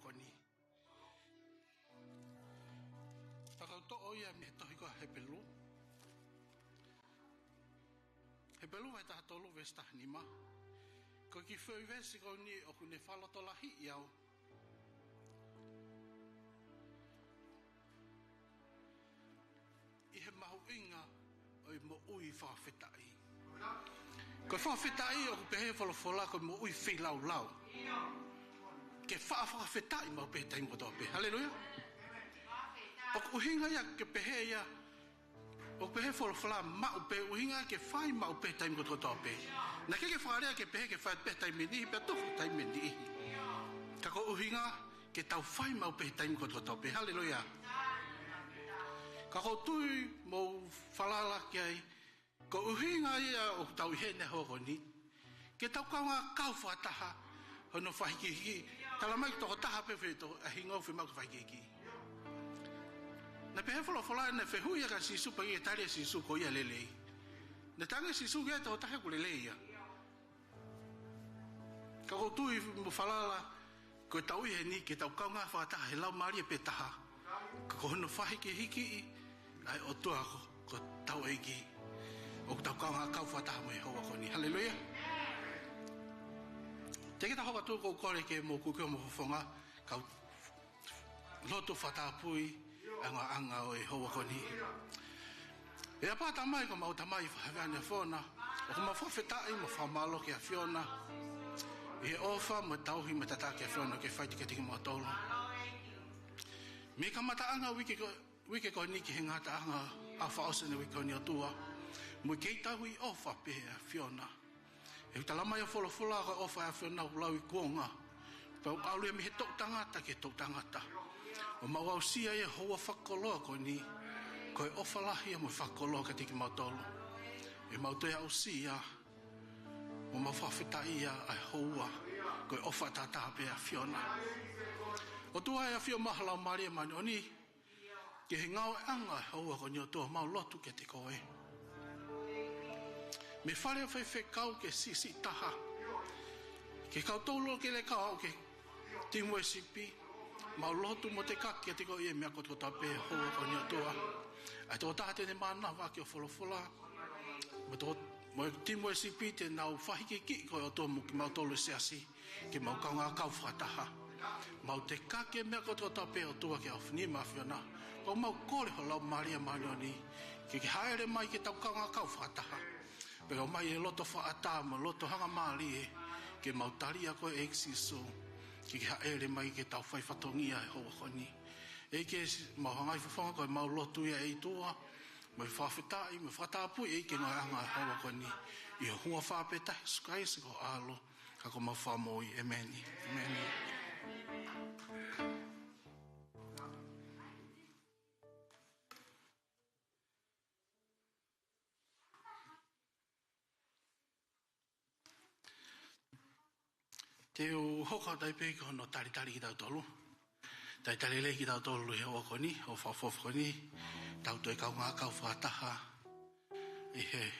koni. Takau to oia me tohi ko he pelu. He pelu vai taha tolu vesta nima. Ko ki whai vesi ko ni o kune whaloto lahi iau. I he mahu inga o i mo ui whawhetai. Ko whawhetai o ku pehe whalofola ko mo ui whi lau lau. Ke whawhetai mau pehe taim ko tope. Halleluja. O ku uhinga ia ke pehe ia o pehe whalofola mau pehe uhinga ke whai mau pehe taim ko tope. Na ke wharea ke pehe ke whai pehe taim menihi pe tofu taim menihi. Ka ko uhinga ke tau whai mau pehe taim ko tope. Halleluja. Ka ko tui mo whalala ki ai, ko uhinga ia o tau hene hoko ni, ke tau kaunga kau whataha, hono whahikihiki, talamai toko taha pewe to a hingau whi mau whahikihiki. Na pehe whala na whehui ka sisu pa ia tari sisu ko ia lelei. Na tanga sisu kia tau tahe ko lelei ia. Ka ko tui mo whalala, ko tau ihe ni, ke tau kaunga whataha, he lau maria pe taha, ko hono whahikihiki, ai o tua ko tau eiki o tau kaunga kau whataha mo e hoa koni. Halleluja. Te kita hoka tu ko kore ke mo kukeo mo whonga kau loto whataha pui anga o e hoa koni. E a pāta mai ko mau tamai whahewane whona o ko ma whawhetai mo whamalo ke a whiona e ofa mo tauhi mo tata ke a whiona ke whaiti ke tiki mo tolu. Me ka mataanga wike ko ni ki he ngata anga a whaosene wike o ni o tua. Mui kei tahui ofa pehe a whiona. E talamai a wholofula ko ofa a whiona ulau i kuonga. Pau alu e mi he tok tangata ke tok tangata. O mau au sia e hoa whakoloa ko ni. Ko e ofa lahi a mui whakoloa ka tiki mautolo. E mau te au sia. O mau whawhetai ia a hoa. Ko e ofa tata pehe a whiona. O tua e a whio mahalau maria mani o ni. Ke he ngau anga haua ko nio toa mau lotu ke te koe. Me whare whai kau ke sisi taha. Ke kau taulo ke le kau ke timu e sipi. Mau lotu mo te kaki ke te koe e mea koto tape haua ko nio toa. Ai tō taha te mana waki o wholofula. Mo timu e sipi te nau whahi ke ki koe o toa mo ki mau tolo se asi. Ke mau kaunga kau whataha. Mau te kake mea koto tape o tua ke au ni mawhiona. Ko mau kore ho lau maria manioni. Ke haere mai ke tau kaunga kau whataha. Peka mai e loto whaata mo loto hanga maali e. Ke mau taria koe e eksiso. Ke haere mai ke tau whai whatongia e hoa koni. E ke mau hangai whawhanga koe mau lotu ia e tua. Mai whawhetai, mai whatapui e ke ngai anga e hoa koni. I ho hua whapeta skai se ko alo. Kako mau whamoi. Ameni. Ameni. Te o hoka tai pe ko no tari ki tau tolu. Tai le ki tau tolu he o koni, o whafof koni. Tau toi kau ngā kau whataha. I he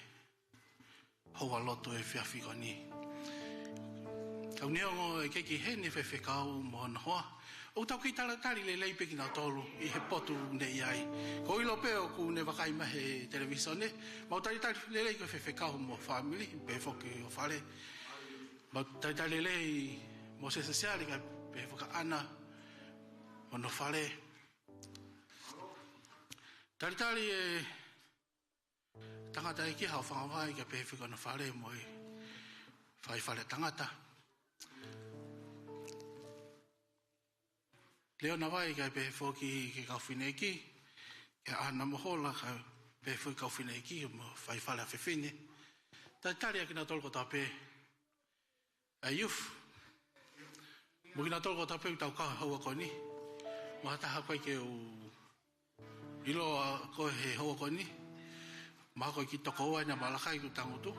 hoa loto e whiawhi koni. Kau neongo e keiki he ne whewhe kau mo hana hoa. O tau ki tari le pe ki tau tolu. I he potu ne iai. Ko ilo peo ku ne wakai mahe televisione. Mau tari le ko whewhe kau mo family. Pe whoki o whare. Ma tai lelei mo se sosiali ka pe foka ana mo no fale tari e tangata ki ha fa vai ka pe foka no fale mo fai fale tangata leo na vai ka pe foki ke ka fineki ke ana mo hola ka pe foka fineki mo fai fale fefine tari ki na tolko tape Ayuf, mungkin atau kau tapi tahu kau hawa kau ni, mata apa ke ilo kau hawa kau ni, mak kau kita kau hanya malah kau itu tangguh tu,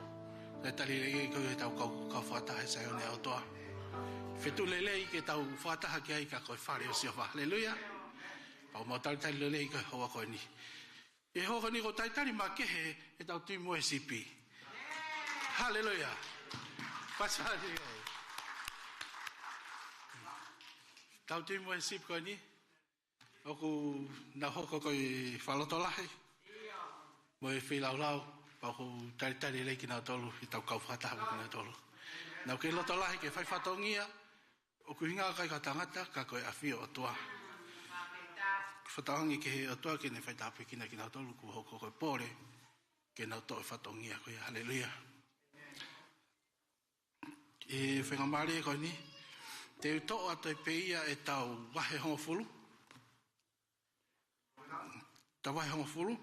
tadi lagi kau tahu kau fatah saya ni auto, fitu lelei ke tahu fatah kiai kau faham siapa, haleluya, kau mau tadi lelei kau hawa kau ni, hawa kau ni kau tadi makai he tahu timu SCP, haleluya. Pasal dia. Tau te mo sip ko ni. Oku na hoko ko I whalotolahi. Mo e whilau pa ko tari lei ki nā tolu I tau kau whatahawa ki nā tolu. Nau ke lotolahi ke whai whatongia, oku hinga kai ka tangata ka koe awhia o tua. Whatahangi ke he o tua ke ne whai tāpe ki nā tolu ku hoko koe pōre ke nā toi whatongia koe. Hallelujah. E whengamare koe ni, te utoa ato e peia e tau wahe hongo fulu. Tau wahe hongo fulu.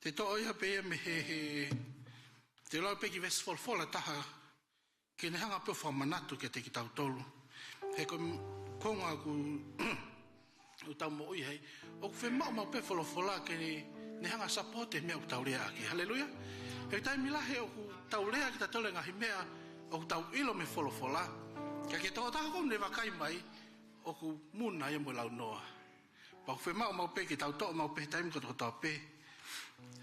Te toa iha peia me te lau peki vesi folfola taha ke ne hanga peo whamanatu ke te ki tau tolu. He konga ku o tau mo ui hei. O ku whe mau pe folfola ke ne hanga sapote mea o tau rea aki. Hallelujah. He tai milahe o ku tau rea ki ta tole ngahi mea o ku tau ilo me folfola. Ka ke toa taha kou ne wakai mai o ku muna ia mo lau noa. Pa ku whe mau pe ki tau toa mau pe taimi ko tau pe.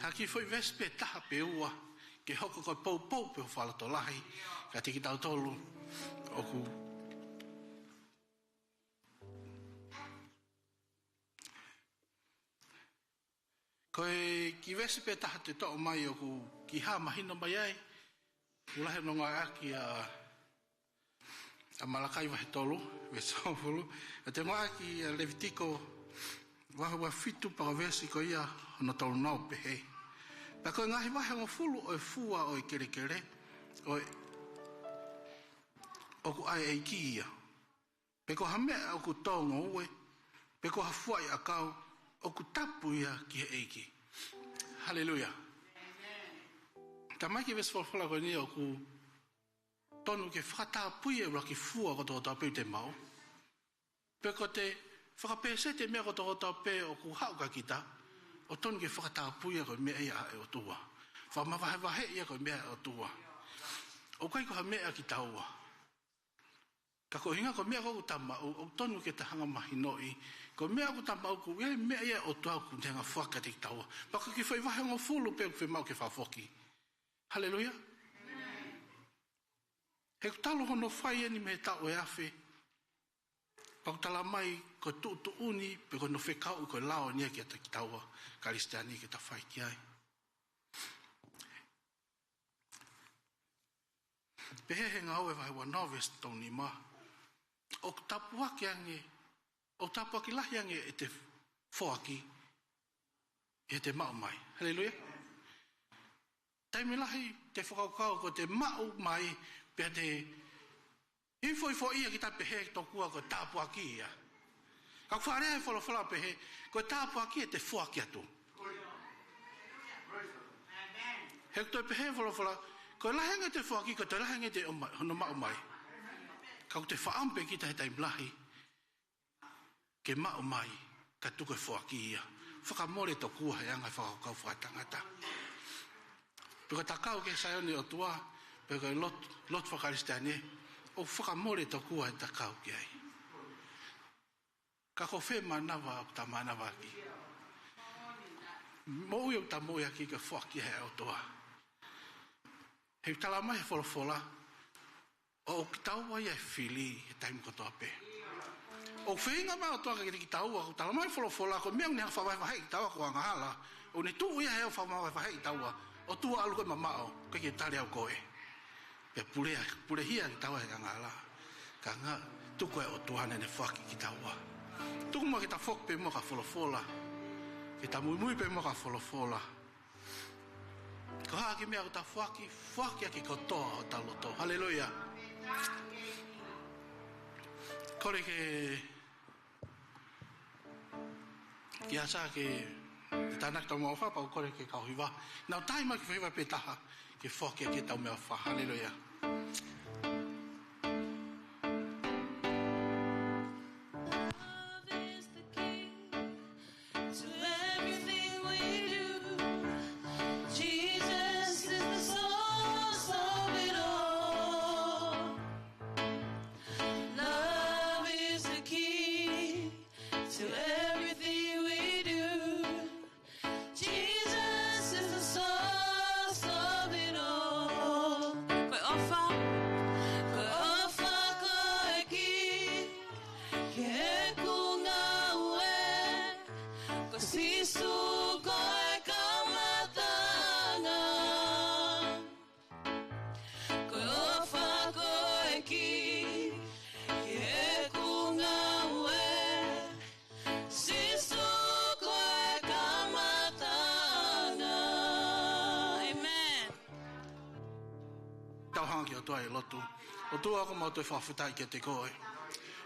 Haki foi vespe taha pe ua ke hoko koe pou pe o whalatolahi ka tiki tau tolu o ku koe ki vespe taha te toa mai o ku ki haa mahino mai ai ulahe no ngā aki a Malakai wahe tolu vesofulu a te ngā aki a Levitiko wahua fitu para vesi ko ia no tolu nau pehe. Pa koe ngahi wahe ngā fulu o e fua o e kere o ku ai eiki ia. Pe ko hamea o ku tongo ue, pe ko hafua I akau o ku tapu ia ki he eiki. Hallelujah. Ta mai ki vesi folfola koe ni o ku tonu ke whakatapui e waki fua ko tō tāpeu te mau. Pe ko te whakapese te mea ko tō tāpeu o ku hauka kita, o tonu ke whakatapui e koe mea ia e o tua. Whamawahe ia koe mea o tua. O kai ko ha mea ki taua. Ka ko hinga ko mea ko tama o tonu ke tahanga mahinoi. Ko mea ko tama o ku mea ia o tua ku te hanga whaka te ki taua. Pa ko ki whai wahe ngā fulu pe ku whemau ke whafoki. Hallelujah. He ku talo hono whai ani me tau e awhi. Pa ku tala mai ko tu uni pe ko no whekau ko lao nia ki ata ki taua. Karistiani ki ta whai ki ai. Pehe he ngā ue vai wa noves toni ma. O tapuaki ange, o tapuaki lahi ange e te whoaki, e te mau mai. Hallelujah. Taimi lahi te whakaukau ko te mau mai, pia te ifo ia ki ta pehe tokua ko tapuaki ia. Ka wharea e whalawhala pehe, ko tapuaki e te whoaki atu. He kutoi pehe whalawhala, ko lahenga te whoaki, ko te lahenga te hono mau mai. Ka te whaampe ki ta he taim lahi, ke mau mai, ka tuko e whoaki ia. Whakamore to kua he anga whakakau whakatangata. Pika takau ke saioni o tua, pika lot whakaristane, o whakamore to kua he takau ki ai. Ka ko whe manawa o ta manawa ki. Mo ui o ta moia ki ka whoaki he o tua. He tala mai wholofola, o ki taua ia whili he taim kotoa pe. O whenga mai o toaka ki taua, o tala mai wholofola, ko mea uneha whawai ki taua ko angahala, o ne tuu ia heo whawai ki taua, o tua alu koe mamao, koe ki tari au koe. Pea purehia ki taua he angahala, ka ngā tuko e o tuane ne whaki ki taua. Tuku mo ki ta whok pe mo ka wholofola, ki ta mui pe mo ka wholofola. Ko haa ki mea ko ta whaki a ki kotoa o ta loto. Hallelujah. Kore ki asa ke tanak tau mau whapa o kore ke kauhiwa. Nau taima ki whiwa pe taha ke whaki a ki tau mea wha. Hallelujah. Jesus is the source of it all. tauhanga ki o tua e lotu. O tua ko mau te whawhitai ki te koe.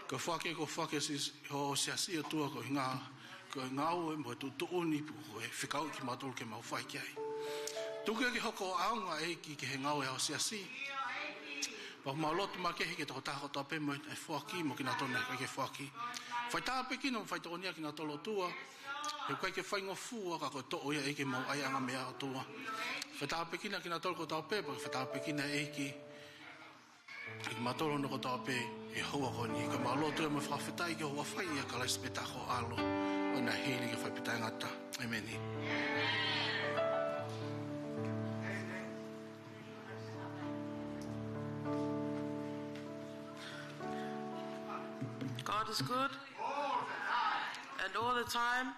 Ko whake si ho siasi o tua ko ngau e mo tu tuuni pu ko e whikau ki matol ke mau whai ki ai. Tuku ki hoko aunga e ki he ngau e ho siasi. Pa mau lotu ma kehi ke toko taho tape mo e whaki mo ki nga tona kai ke whaki. Whai tāpe ki no whai toko nia ki nga tolo tua. He kai ke whaingo fua ka ko to ia e ke mau ai anga mea o tua. Whai tāpe ki na ki nga tolo ko tau pepa. Whai tāpe ki na e ki e matolo no ko tau pe e hoa koni. Ka mau lotu e mo whawhitai ke hoa whai ia ka lai speta ko alo. O na hili ke whaipitai ngata. Amen. God is good, and all the time.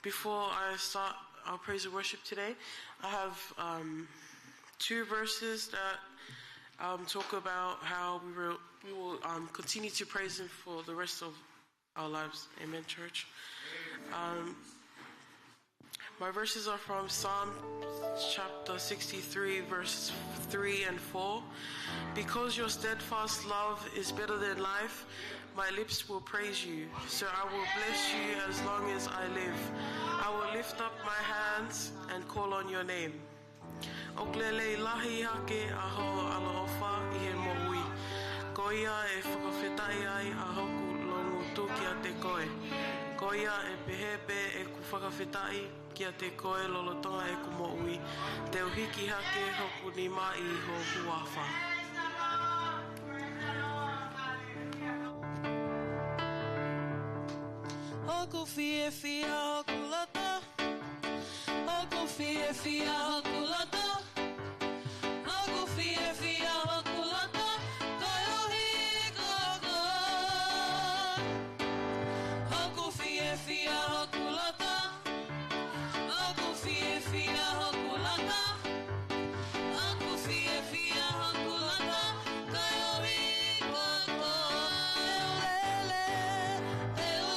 Before I start our praise and worship today, I have 2 verses that talk about how we will continue to praise Him for the rest of our lives. Amen, church. My verses are from Psalm chapter 63, verses 3 and 4. Because your steadfast love is better than life, my lips will praise you. So I will bless you as long as I live. I will lift up my hands and call on your name. Oklele lahi hake aho ala ofa ihe moui. Koia e whakawhetai ai ahoku longu tukia te koe. Koia e pehepe e ku whakawhetai kia te koe lolotonga e ku moui. Te uhiki hake hoku ni mai ho huafa. Hoku fie fia hoku loto. Hoku fie fia hoku loto. Hoku fie fia hoku loto. Koe uhi koko. Hoku fie fia hoku loto. Hoku fie fia hoku loto. Hoku fie fia hoku loto. Koe uhi koko. Teu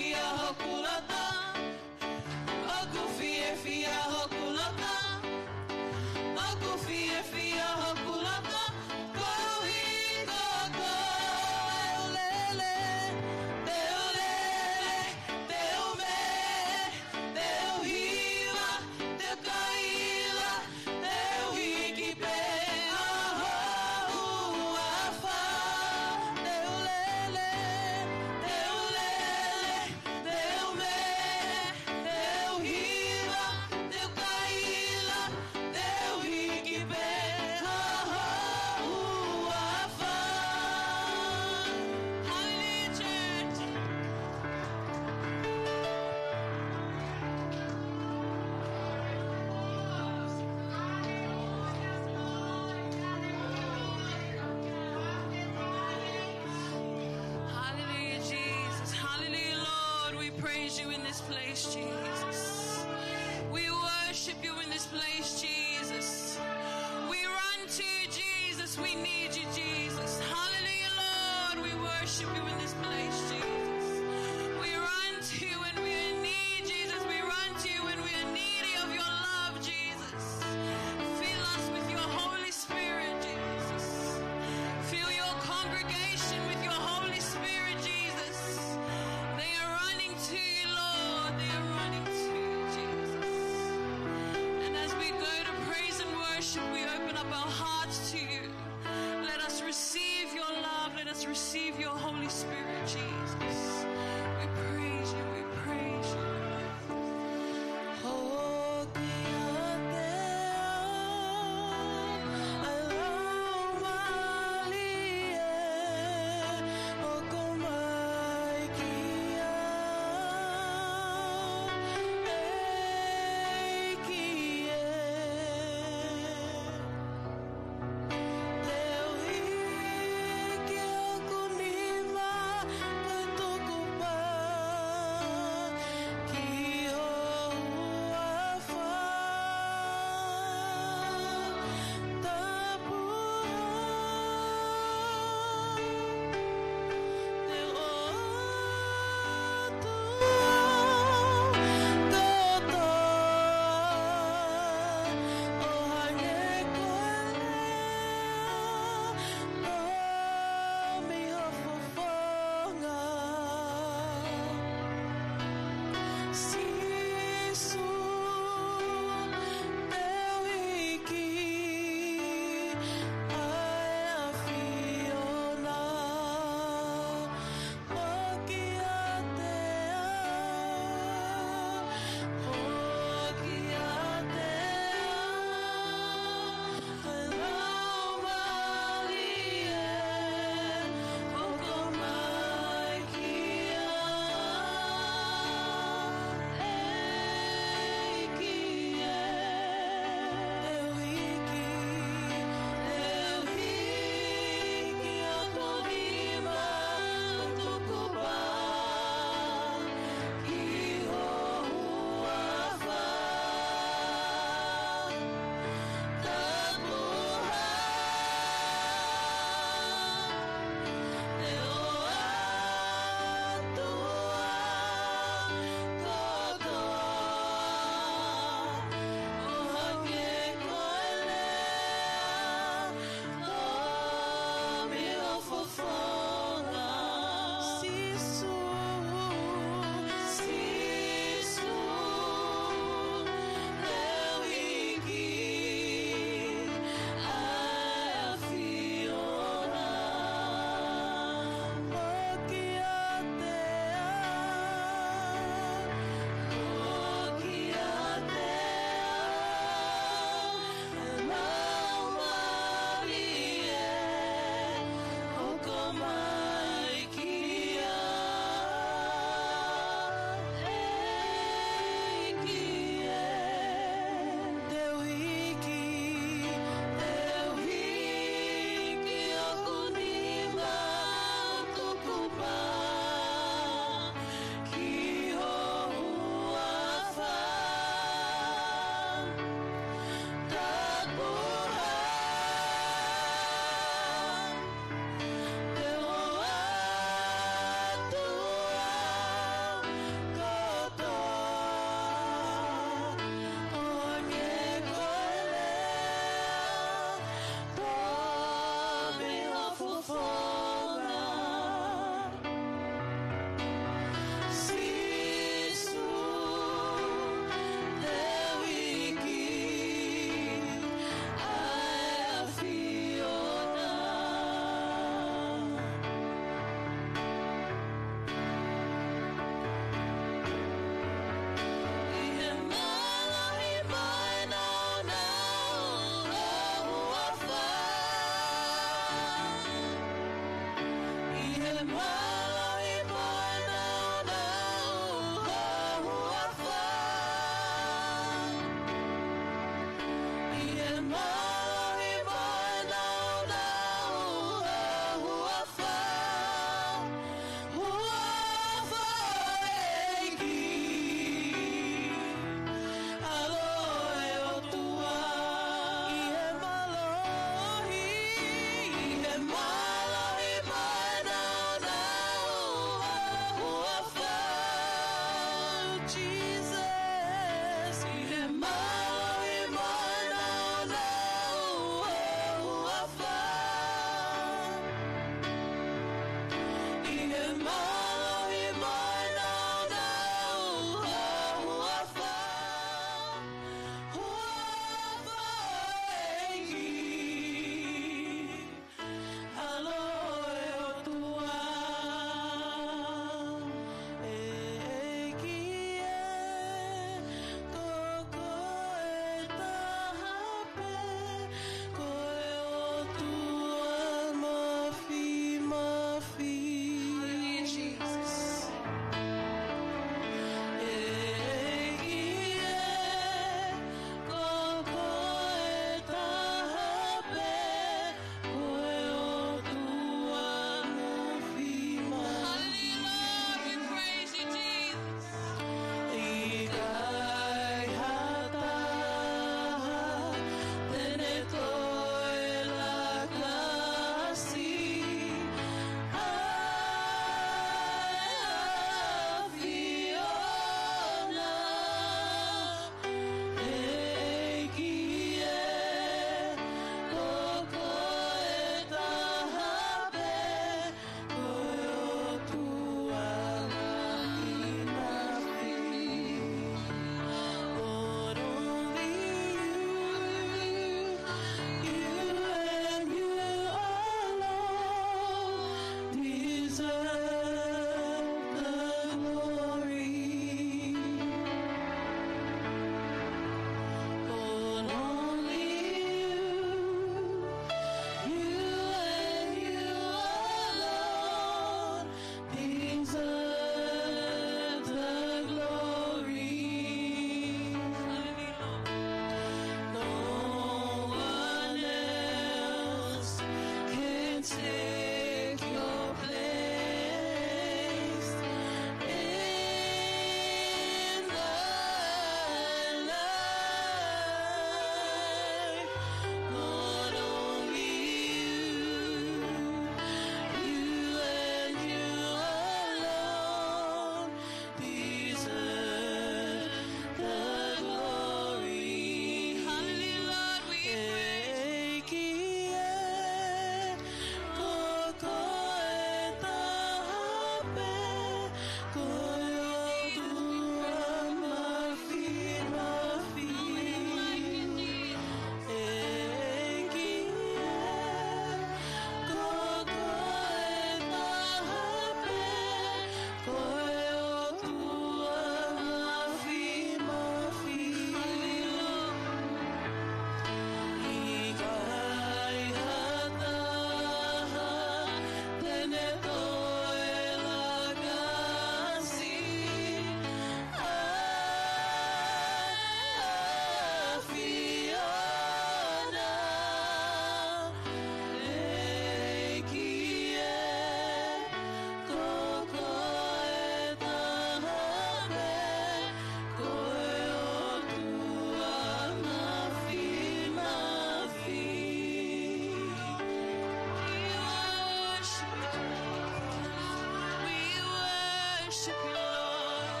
worship you, Lord.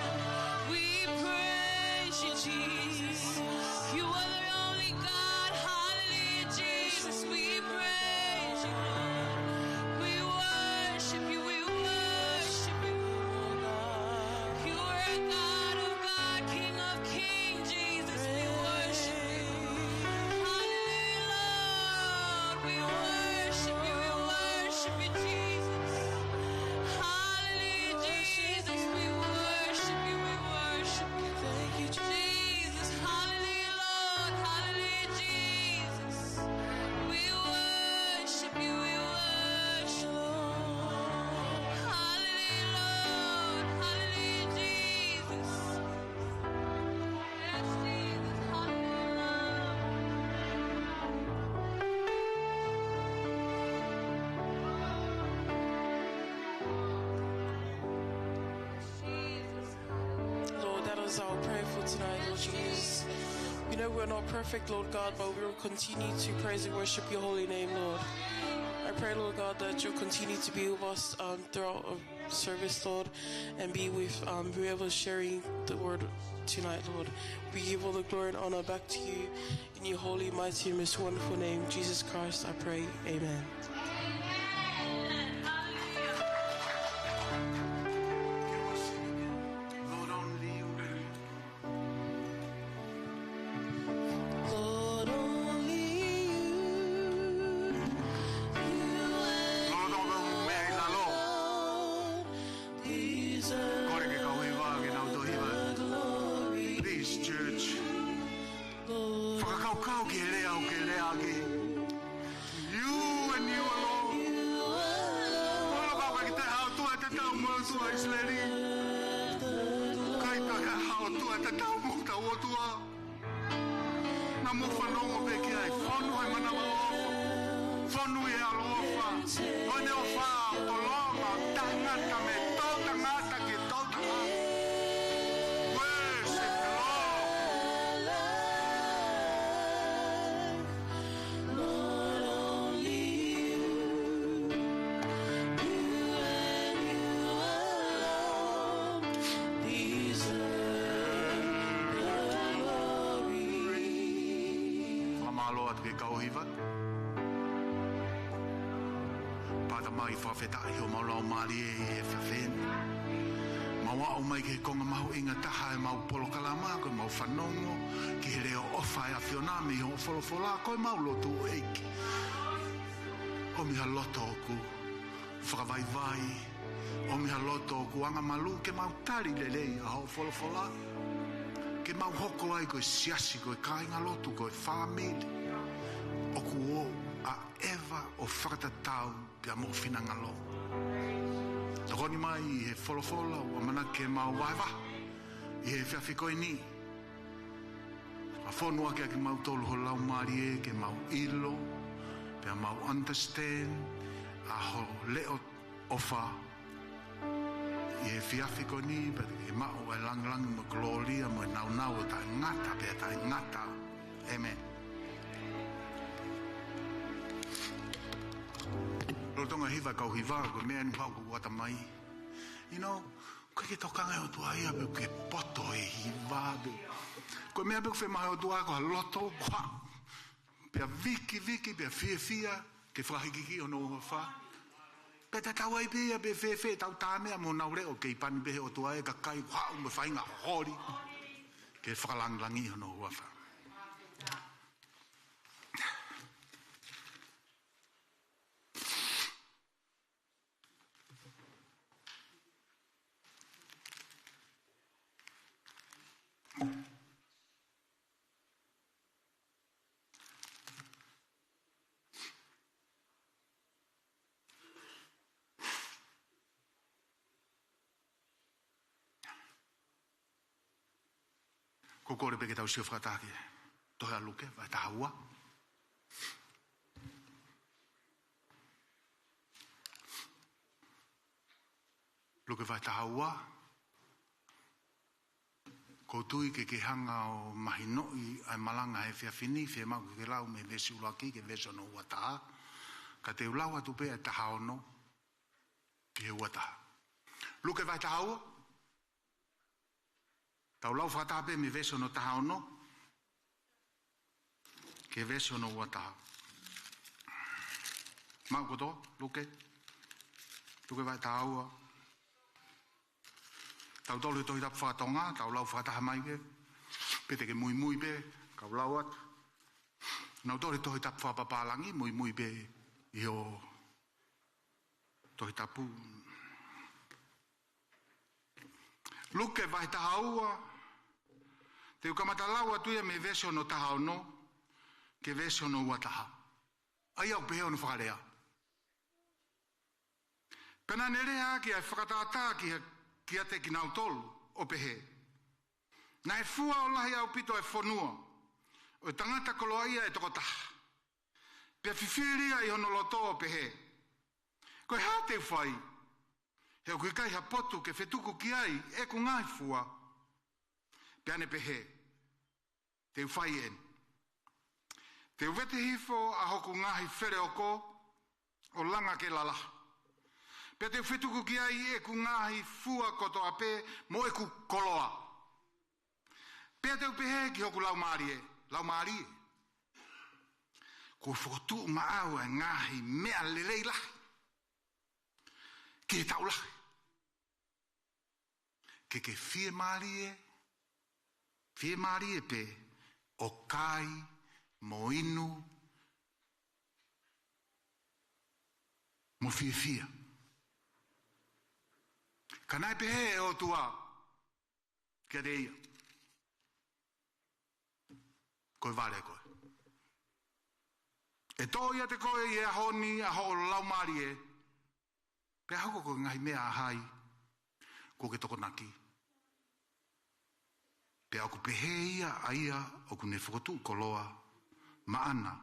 We praise you, Jesus. You are the only God. Hallelujah, Jesus. We praise you, Lord. We worship you. We worship you, Lord. You are a God of God, King of Kings, Jesus. We worship you. Hallelujah, Lord. We worship you. We worship you, Jesus. Hallelujah, Jesus. We worship you. We worship you. Thank you, Jesus. Hallelujah, Lord. Hallelujah, Jesus. We worship you. We worship you. Hallelujah, Lord. Hallelujah, Jesus. Yes, Jesus. Hallelujah, Lord, that is our prayer for tonight, Lord Jesus. We know we're not perfect, Lord God, but we will continue to praise and worship your holy name, Lord. I pray, Lord God, that you'll continue to be with us throughout our service, Lord, and be with whoever's sharing the word tonight, Lord. We give all the glory and honor back to you in your holy, mighty, and most wonderful name, Jesus Christ, I pray. Amen. Lord, only you. Lord, only you. Lord, only me la lo. Deserve Kore ke kau hiwa ke nau to hiwa. Please, church. Whakakau ke lea ke. You and you alone. Kono kau ka ki te hao tua te tau mua tua Israeli. Kai ta ka hao tua te tau mua tau o tua. Na mo whanongo pe ki ai. Whanu ai mana wa ofa. Whanu i alofa. Wane o wha o longa. Tangata me tau tangata ki tau tangata. Worship the Lord. Lord, only you. You and you alone deserve the glory. Whamalo atu ke kauhiwa. Pata mai whawhetai o maulau maari e whawhena. Maua o mai ke konga mahu inga taha e mau polo kalama, koe mau whanongo, ki he reo ofa e a whionami o wholofola, koe mau lotu o eiki. O miha loto o ku, whakawaiwai, o miha loto o ku anga malu, ke mau tari lelei a ho wholofola. Ke mau hoko ai koe siasi, koe kāinga lotu, koe whamili. O ku o a ewa o whakatatau pia mo whinangalo. Tokoni mai I he wholofola o mana ke mau waiwa. I he whiawhikoi ni. A whonua ke mau tolu ho lau maari e, ke mau ilo, pia mau understand, a ho leo ofa. I he whiawhikoi ni, pia ke mau e langalangi mo gloria, mo e nau o ta ngata, pia ta ngata. Amen. Rotonga hiva kau hiva, ko mea ni hau ko wata mai. You know, koe ke tokanga o tua ia, ke poto e hiva. Koe mea beku whemahe o tua, ko ha loto, kwa. Pia viki, pia fia, ke whakahikiki o no wha. Pe ta tau ai pia, pe whewhe, tau tāmea mo nau reo, ke ipani behe o tua e, ka kai, kwa, ume whainga hori. Ke whakalangi o no wha. Ko kore peke tau sio whakatake. Tohe a luke, vai ta haua. Luke vai ta haua. Ko tui ke hanga o mahinoi ai malanga e whiawhini, whia mau ke lau me vesi ulaki, ke vesi ono ua taha. Ka te ulau atu pea e taha ono, ki he ua taha. Luke vai ta haua, Tau lau whatape me veso no taha ono. Ke veso no ua taha. Mau koto, luke. Luke vai taha ua. Tau tolu tohi tapu whatonga, tau lau whataha mai ke. Pete ke mui mui pe, kau lau atu. Nau tolu tohi tapu whapapalangi, mui mui pe. Io. Tohi tapu. Luke vai taha ua. Te ukamata laua tuia me veso no taha ono. Ke veso no ua taha. Ai au pehe ono whakarea. Pena nerea ki ai whakatata ki ate ki nau tolu o pehe. Na e fua o lahi au pito e whanua. O tangata koloa ia e toko taha. Pea whiwhiria i hono loto o pehe. Koe hā te whai. He o kui kai ha potu ke whetuku ki ai e ku ngai fua. Pea ne pehe. Te whai en. Te wete hifo a hoku ngahi where oko o langa ke lala. Pea te whetuku ki ai e ku ngahi fua koto ape mo e ku koloa. Pea te upehe ki hoku lau maari e. Lau maari e. Ko whakotu maau e ngahi mea lelei lahi. Ke tau lahi. Ke whie maari e pe o kai mo inu, mo whia. Kanai pehe e o tua, kia reia. Koe vare koe. E tō ia te koe i a honi, a ho lau maari e. Pea hoko koe ngahi mea a hai, ko ke toko naki. Pea oku pehe ia a ia, oku ne whakotu koloa, maana,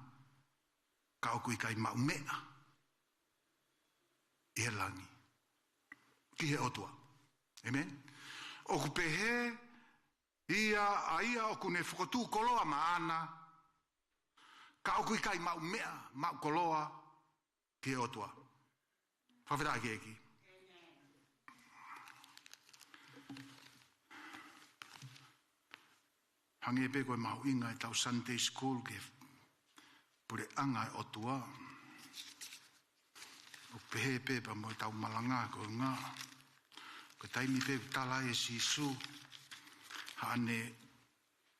ka oku i kai mau mea. I he langi. Ki he otua. Amen? Oku pehe, ia a ia oku ne whakotu koloa maana, ka oku i kai mau mea, mau koloa, ki he otua. Whawhira ki eki. Hangi e pe koe mahu inga e tau Sunday School ke pure anga e otua. O pehe pe pa mo e tau malanga ko ngā. Ko taimi pe tala e sisu. Hane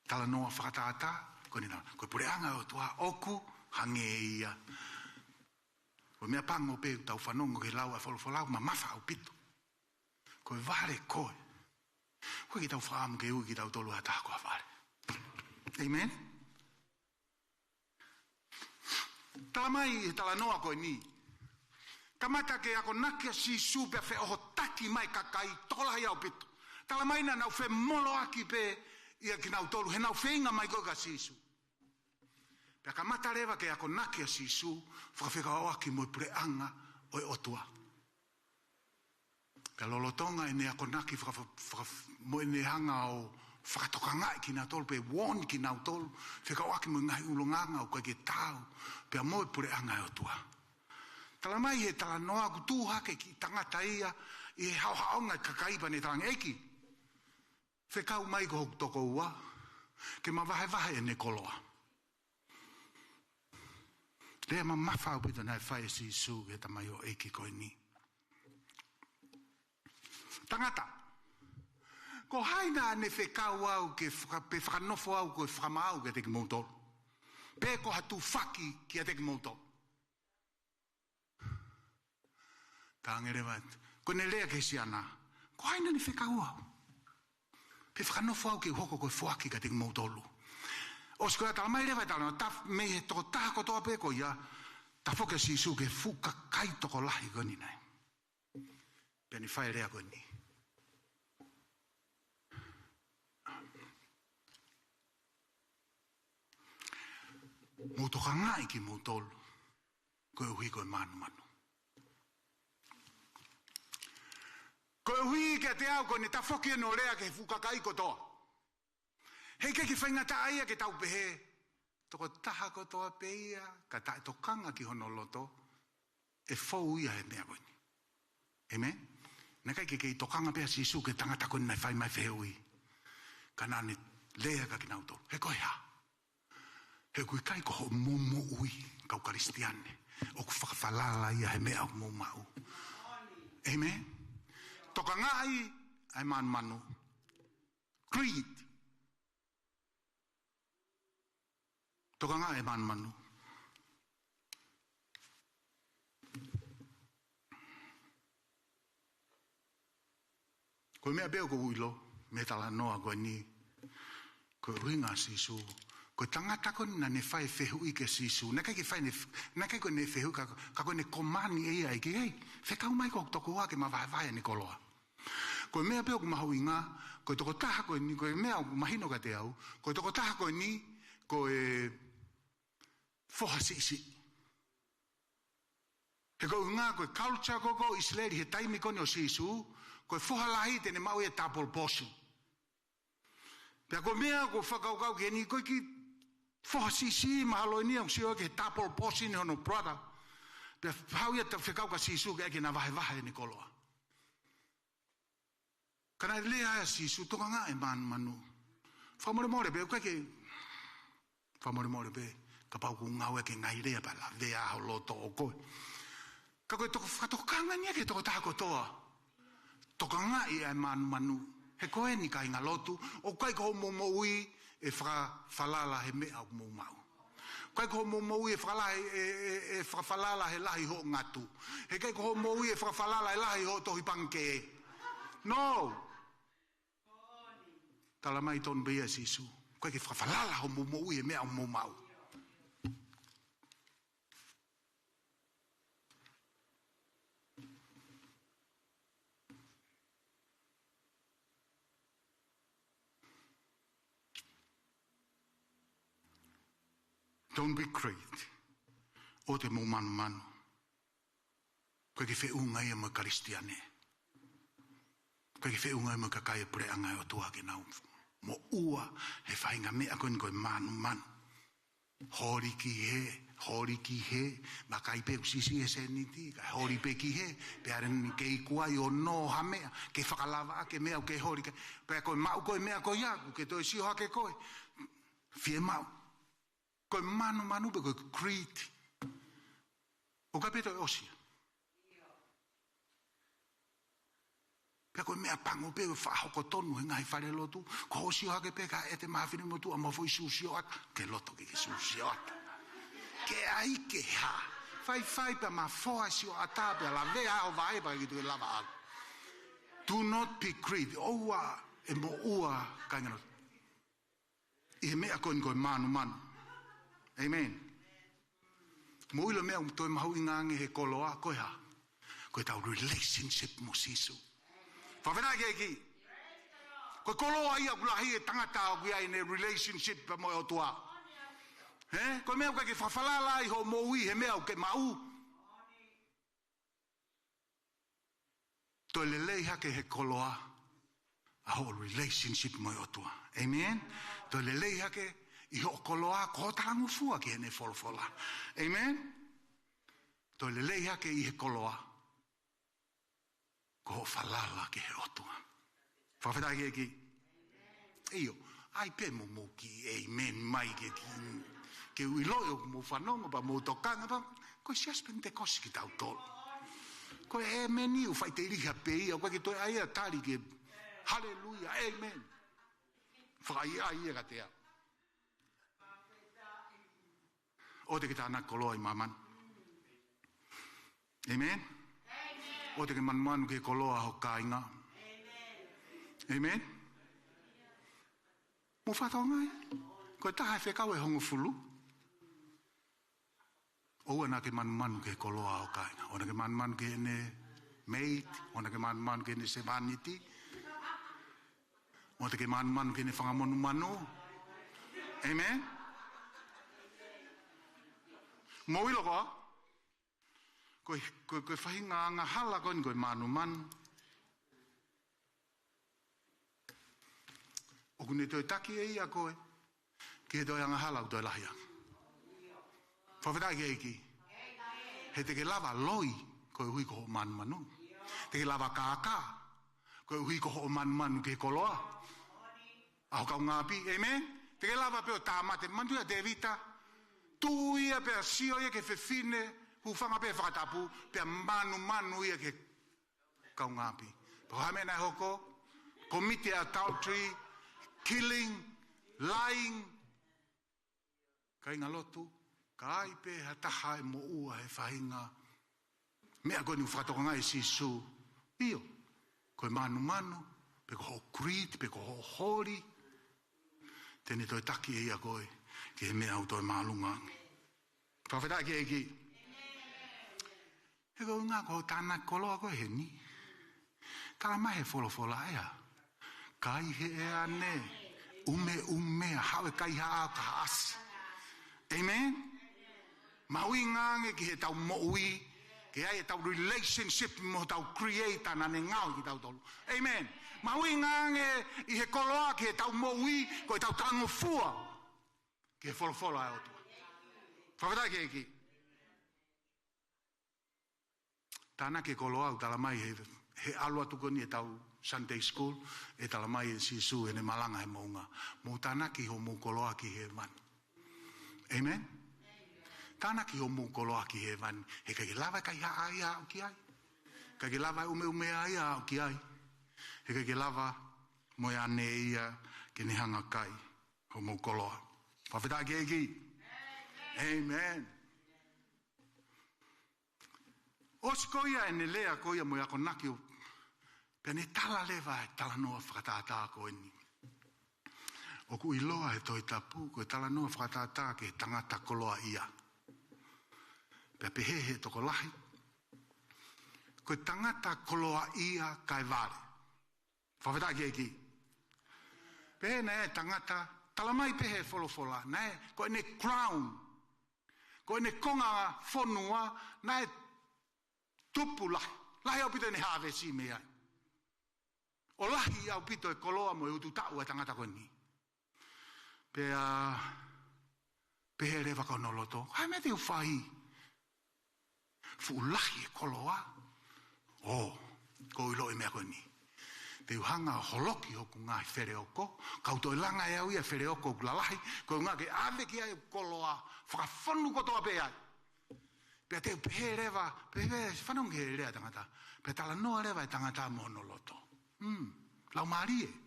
tala noa whakataata. Ko nina, ko pure anga e otua oku hangi e ia. Ko mea pango pe tau whanongo ke lau e wholofolau ma mawha au pito. Ko e vare koe. Koe ki tau whaamu ke ui ki tau tolu hata koa vare. Amen? Tala mai tala noa koe ni. Kamata ke ako nakia si supe fe oho taki mai kakai tola hi au pito. Tala mai na nau fe molo aki pe ia ki nau tolu. He nau fe inga mai koe ka sisu. Pea kamata rewa ke ako nakia si su whakawhika o aki mo i pure anga o e otua. Pea lolotonga e ne ako naki mo e ne hanga o whakatokangai ki nau tolu, pe won ki nau tolu, whika o aki mo ngai ulonganga o kai ke tau, pea mo e pure anga e otua. Tala mai he tala noa ku tūhake ki tangata ia, i he hauhaonga kakaipa ne tarang eki. Whikau mai ko hoku toko ua, ke ma vahe e ne koloa. Lea ma mawhau pita nai whae si su he tamai o eki koe ni. Tangata. Ko haina ne whikau au ke pe whakanofo au koe whakamau ke teki mautoro. Pe ko hatu whaki ki a teki mautoro. Tāngere wat. Ko ne lea ke si ana. Ko haina ne whikau au. Pe whakanofo au ke hoko koe whaki ka teki mautoro. O skoa tala mai rewa tala, me he toko taha kotoa pe ko ia, ta whoke si su ke fuka kai toko lahi koni nei. Pea ni whae rea koni. Moutoka ngai ki moutolu, koe uhi koe manu manu. Koe uhi ke te au koni, ta whoke no rea ke fuka kai kotoa. Hei ke ki whaingata aia ke tau pehe. Toko taha kotoa peia, ka tae tokanga ki hono loto, e whau ia he mea koni. Amen? Nā kai ke tokanga pea sisu ke tangata koni mai whai mai whehe ui. Kanane lea ka kinau tolu. He koe ha. He kui kai ko ho momo ui kau karistiane. O ku whakawhalala ia he mea o momau. Amen. Toka ngai ai manu. Creed. Toka ngai ai manu. Koe mea beo ko uilo, me tala noa koe ni, koe ringa sisu, koe tangata koe na ne whai whehu ike sisu, na kai koe ne whehu, ka koe ne komani e ai ki, hei, whekau mai ko toko wake ma vai ne koloa. Koe mea beo ko mahu inga, koe toko taha koe ni, koe mea mahino ka te au, koe toko taha koe ni, koe foha sisi. He koe unga, koe culture koko, Israeli, he taimi kone o sisu, koe whohalahi tene mau e tapol posi. Pea koe mea koe whakaukau ki ni koe ki whohasisi mahalo ni ang siyo ke tapol posi ni hono brother. Pea hau ia ta whakauka sisu ke ake na vahe ni koloa. Kana lea ea sisu toka ngā e manu. Whamore pe, koe ke whamore pe, ka pau ku ngau eke ngai rea pa la vea hao loto o koe. Ka koe toko whakatoko kanga ni ake toko taha kotoa. Toka ngai ai manu. He koe ni kai ngā lotu, o kai ko momo ui e whalala he mea o momau. Kai ko momo ui e whalala he lahi ho ngatu. He kai ko momo ui e whalala he lahi ho tohi panke. No! Tala mai ton bea sisu. Kai ke whalala ho momo ui e mea o momau. Don't be great. O te mo manu. Koe ki whiunga ia mo karistiane. Koe ki whiunga ia mo kakai pure angai o tua ke nau. Mo ua he whainga mea koe ni koe manu. Hori ki he. Makai pe usisi e se niti. Hori pe ki he. Pearen ke ikuai o no ha mea. Ke whakalava ke mea o ke hori. Pea koe mau koe mea koe iaku. Ke toi siho hake koe. Fie mau. Koe manu pe koe creed. O ka peto e osia. Pea koe mea pango pe whahoko tonu he ngai whare lotu. Ko osio hake pe ka e te mawhine motu a mawhoi susio ata. Ke loto ke susio ata. Ke aike ha. Whai pa ma whoa sio ata pe la vea o vai pa ki tu e lava ala. Do not be greedy. Oua e mo ua kainganot. I he mea koe manu. Amen. Mo ilo mea toi mahu ingange he koloa koe ha. Koe tau relationship mo sisu. Whawhena ke ki. Koe koloa ia kulahi e tangata o kia ine relationship pa mo o tua. Koe mea koe ke whawhalala i ho mo ui he mea o ke mau. Toi lelei hake he koloa a ho relationship mo o tua. Amen. Toi lelei hake i ho koloa ko tarangu fua ki hene folfola. Amen? Toi le leia ke i he koloa. Ko whalala ki he otua. Whawheta ki e ki. Iyo, ai pe mo ki amen mai ke ki. Ke uiloi o mo whanonga pa mo tokanga pa. Koe sias pente kosi ki tau tolo. Koe amen iu whai te iriha pe ia. Koe ki toi aia tari ke hallelujah, amen. Whai aia ka te au. O te ki tāna koloa i maman. Amen? O te ki manu ke koloa ho kāinga. Amen? Mo whatau ngai. Koe taha e whekau e hongo fulu. Oua na ke manu ke koloa ho kāinga. O na ke manu ke ne maid. O na ke manu ke ne sevaniti. O te ke manu ke ne whangamonu manu. Amen? Mo ilo koa, koe whahinga anga hala koe koe manu. O kune toi taki e ia koe, ki he toi anga hala u toi lahia. Whawhetai ke eiki. He te ke lava loi, koe hui ko ho manu. Te ke lava kākā, koe hui ko ho manu ke koloa. Au kau ngapi, amen? Te lava pe o tamate, mandu te vita. Tu ia pe sio ia ke fefine, hu fanga pe whakatapu, pe manu ia ke kau ngapi. Pero hamena hoko, commit adultery, killing, lying. Kai ngalotu, kai pe hataha e mo ua e whahinga. Mea koe ni whakatoka ngai sisu. Io, koe manu, pe ko ho creed, pe ko ho hori. Tene toi taki e ia koe, ki he mea au toi maalungangi. Whawhetai ki eki. He koe ngā koe tāna koloa koe he ni. Tala mai he wholofola ea. Kai he ea ne. Umea, hawe kai haa ka asi. Amen? Maui ngange ki he tau moui, ki he tau relationship mo tau create ana ne ngau ki tau tolu. Amen? Maui ngange i he koloa ki he tau moui, ko he tau tango fua, ki he wholofola e otua. Whawhetai ki eki. Tāna ke koloa au tala mai he alua tukoni e tau Sunday school, e tala mai e sisu e ne malanga he mounga. Mo tāna ki ho mou koloa ki he man. Amen? Tāna ki ho mou koloa ki he man. He kai lava kai haai au ki ai. Kai lava ume ai au ki ai. He kai lava mo e ane ia ke ne hanga kai ho mou koloa. Whawhetai ki eki. Amen. Os koia e ne lea koia mo ako naki o pene tala lewa e tala noa whakatata ko eni. O ku iloa he toi tapu ko e tala noa whakatata ke tangata koloa ia. Pea pehehe toko lahi. Ko e tangata koloa ia kai vare. Whawhetai ki eki. Pehe na e tangata, tala mai pehe wholofola, na e ko e ne crown. Ko e ne konga whonua, na e tupu lahi. Lahi au pito e ne hawe si me ai. O lahi au pito e koloa mo e utu tau e tangata koe ni. Pehe rewa kau noloto. Hai me te uwhahi. Fu lahi e koloa. Ko ilo e mea koe ni. Te uhanga holoki hoku ngā where oko. Kau toi langa e au ia where oko kula lahi. Ko ngā ke ave ki ai koloa. Whakawhonu kotoa pe ai. Pea te pehe rewa. Pehe whanong he rea tangata. Pea tala noa rewa e tangata mono loto. Lau marie.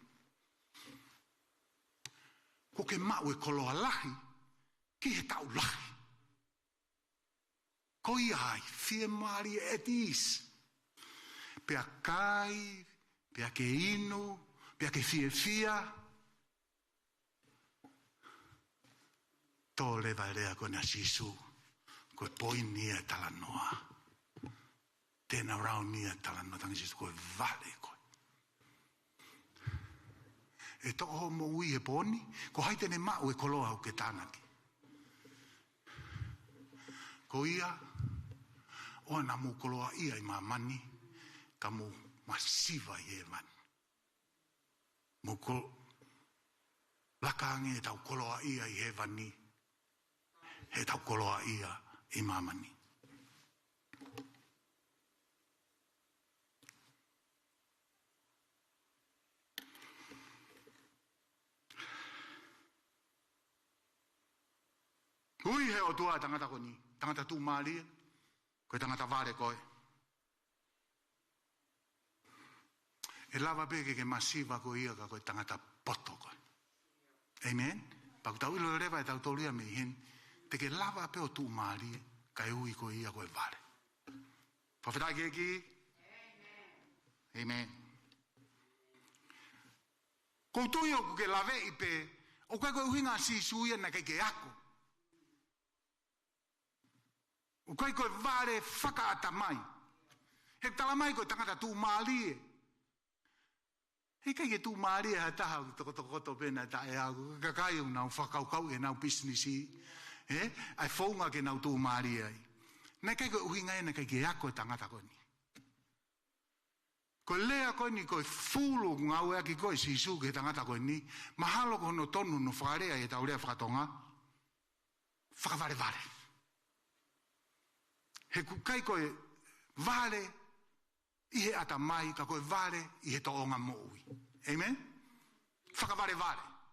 Ko ke mau e koloa lahi. Ki he tau lahi. Ko iai. Fie marie et is. Pea kai. Pea ke inu. Pea ke fia. Tō lewa e rea koe na sisu. Koe poi nia tala noa. Tēnā rau nia tala noa. Tangi sisu koe vale koe. E to ho mo ui e poni. Ko haite ne mau e koloa au ke tānaki. Ko ia. O na mu koloa ia i maa mani. Ka mu masiva i e mani. Mu lakange e tau koloa ia i he vani. He tau koloa ia i maa mani. Hui he o tua tangata koni. Tangata tu maali. Koe tangata vare koe. E lava peke ke masiva ko ia ka koe tangata poto koe. Amen? Paku tau ilo rewa e tau tolia me hen. Te ke lava pe o tu maali. Ka e ui ko ia koe vare. Whawhetai ke eki? Amen. Ko tui o ke lave i pe. O kai koe uhinga si suia na kai ke ako. O kai koe vare whakaata mai. He tala mai koe tangata tū maalie. He kai ke tū maalie ha taha u tokotokoto pena ta e au. Kakai u nau whakaukau e nau businessi. Ai whaunga ke nau tū maalie ai. Nei kai koe uhinga e na kai ke ako e tangata koe ni. Koe lea koe ni koe fulu ngau ea ki koe sisu ke tangata koe ni. Mahalo ko no tonu no whakarea e tau rea whakatonga. Whakavare vare. He kai koe vale i he ata mai, ka koe vale i he toonga moui. Amen? Whakavare vare.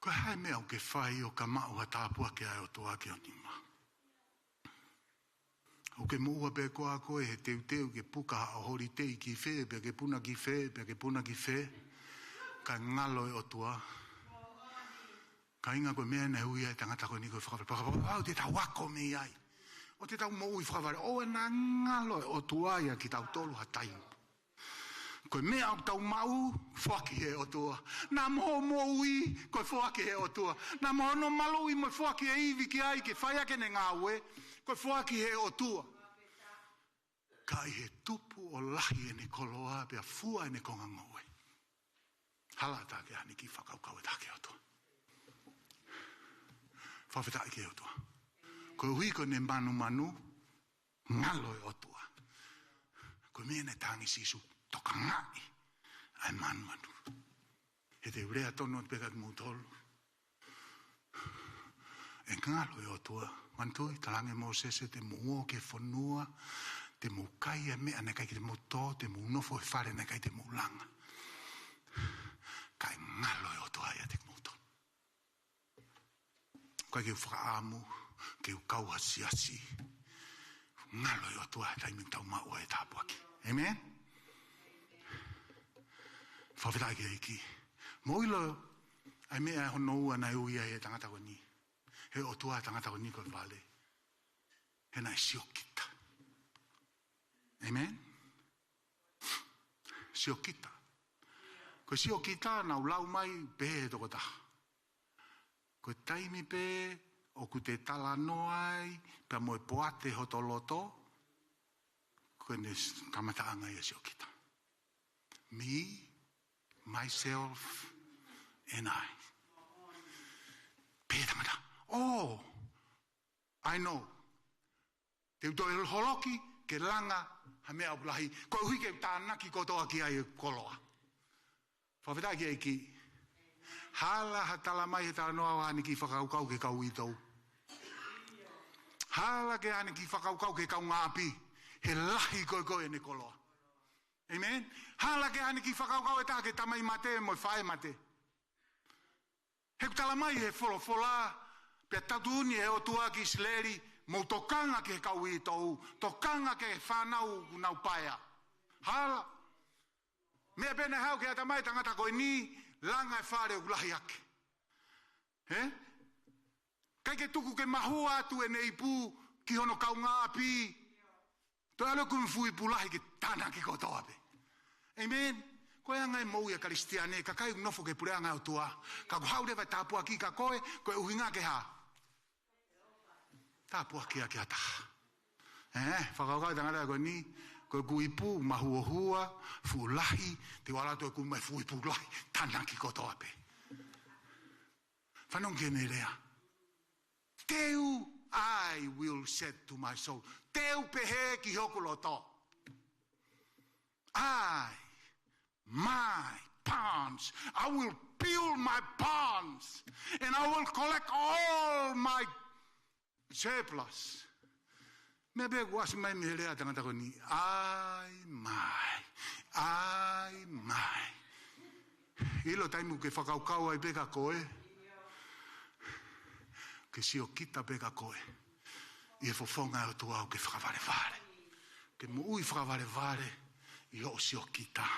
Ko hai mea o ke whai o ka mao ha tāpua ke ai o toa ke o ni ma. O ke mua pe koa koe he teu ke puka o hori tei ki whee, pe ke puna ki whee, pe ke puna ki whee. Ka ngalo e o tua. Ka inga koe mea nei hui ai tangata koe ni koe whakawhare. Au te tau wako me ai. O te tau moui whakawhare. O e na ngalo e o tua ia ki tau tolu ha taimu. Koe mea o tau mau, whaki he o tua. Nā moho moui, koe whaki he o tua. Nā moho no malui, mo whaki he iwi ki ai, ke whai ake ne ngā ue, koe whaki he o tua. Kai he tupu o lahi e ne koloa, pia fua e ne konga ngoe. Hala tā ke hani ki whakaukau e tā ke o tua. Whawheta i ke o tua. Koe hui ko ne manu, ngalo e o tua. Koe mea ne tangi sisu. Toka ngai, ai manu. He te urea tono te pekat mūtolu. E ngalo e o tua. Mantui, talange mō sese, te mūo ke whanua, te mū kai e mea, ne kai ki te mū tō, te mū nofo e whare, ne kai te mū langa. Kai ngalo e o tua ia te mūtolu. Kai ke u whakaamu, ke u kauhasi. Ngalo e o tua, taiming tau maua e tāpuaki. Amen? Whawhitai ke iki. Moilo, ai mea hono ua nai uia e tangata ko ni. He o tua tangata ko ni koe vale. He nai siokita. Amen? Siokita. Koe siokita nau lau mai pe e toko taha. Koe taimi pe o ku te tala noai, pe moe poate hotoloto, koe ne kamataanga e siokita. Me, myself, and I. Pētangata. Oh, I know. Te uto e holoki, ke langa, ha mea upulahi. Koe hui ke tānaki kotoa ki ai koloa. Whawhetai ki eiki. Hala ha tala mai he tala noa wahani ki whakaukau ke kau i tau. Hala ke hane ki whakaukau ke kau ngāpi. He lahi koe ne koloa. Amen? Hala ke ane ki whakaukau e tā ke tamai mate mo whae mate. He kutala mai he wholofola, pia tatuni he o tua ki sileri, mo tokanga ke kau i tau, tokanga ke whanau nau paia. Hala. Mea pene hau ke atamai tangata koe ni, langa e whare o kulahi ake. He? Kai ke tuku ke mahua atu e nei pū, ki hono kau ngāpi, to alo kun fui pulahi ke tana ki kotoa pe. Amen. Koe anga e mou ia karistiane, ka kai nofo ke pure anga o tua. Ka kuhaude vai tāpua ki ka koe uhinga ke ha. Tāpua ki a ke ata. Whakaukau tangata koe ni, koe kuipu, mahuohua, fulahi, te walato e kumai fui pulahi, tana ki kotoa pe. Whanong ke ne rea. Teu, I will set to my soul. Teu pehe ki hokulo to. My barns, I will build my barns, and I will collect all my surplus. Me be was mai me lea tangata ko ni. Ai mai. Ilo taimu ke whakaukau ai peka koe. Ke sio kita peka koe. I e fofonga o tua o ke whakaware. Ke mui whakaware. I o sio kita.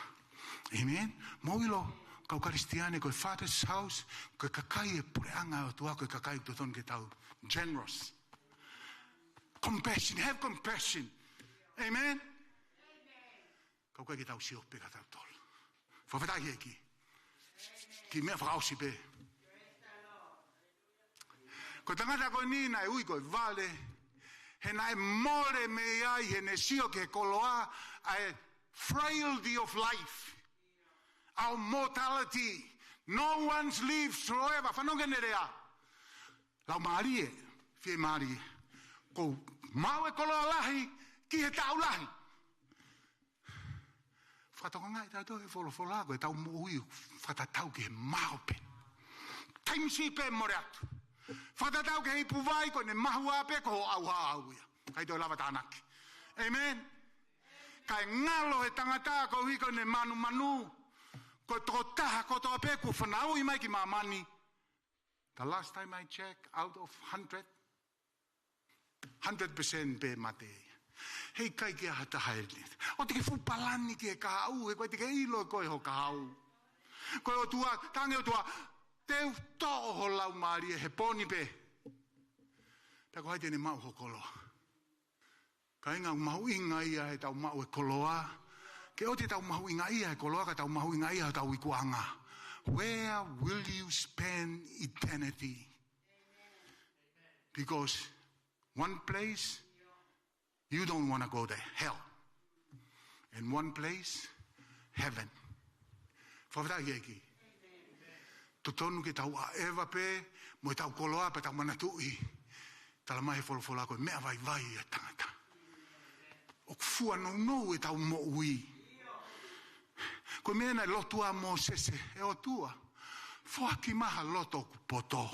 Amen? Moilo, kau karistiane, koe Father's house, koe kakai e pureanga o tua, koe kakai to ton ke tau. Generous. Compassion, have compassion. Amen? Kau kai ke tau sio peka tau tol. Whawhetai e ki. Ki mea whakausi pe. Ko tangata koe ni nai ui koe vale, he nai more me ai, he ne sio ke koloa, ai frailty of life, our mortality, no one's lives forever. Whanonga nerea. Lau maari e, fie maari e, ko mau e koloa lahi, ki he tau lahi. Whakatonga ngai tau e wholofola, ko e tau moui, whakatau ki he maope. Taimsi pe more atu. Whakatau ki he puwai, ko ne mahu ape, ko ho au ia. Kai toi lava tānaki. Amen. Kai ngalo he tangata ko hiko ne manu, ko toko taha ko toa peku whanau i mai ki mamani, The last time I checked, out of 100% be mate. Hei kai kia hata haere. O te ke whupalani ki e kahau, e koe te ke ilo koe ho kahau. Koe o tua, tange o tua, teu to'o ho lau maari e he poni pe. Pea ko hai tene mau ho koloa. Ka inga mahu inga ia e tau mau e koloa. Ke o te tau mahu inga ia e koloa, ka tau mahu inga ia e tau i kuanga. Where will you spend eternity? Because one place, you don't want to go there, hell. And one place, heaven. Whawhata i eki. Totonu ke tau a ewa pe, mo e tau koloa pe tau manatui. Tala mai wholofola koe, mea vai vai e tangata. O fua no e tau mo ui. Koe mea nei lotua mo sese, e o tua. Fua ki maha loto ku poto.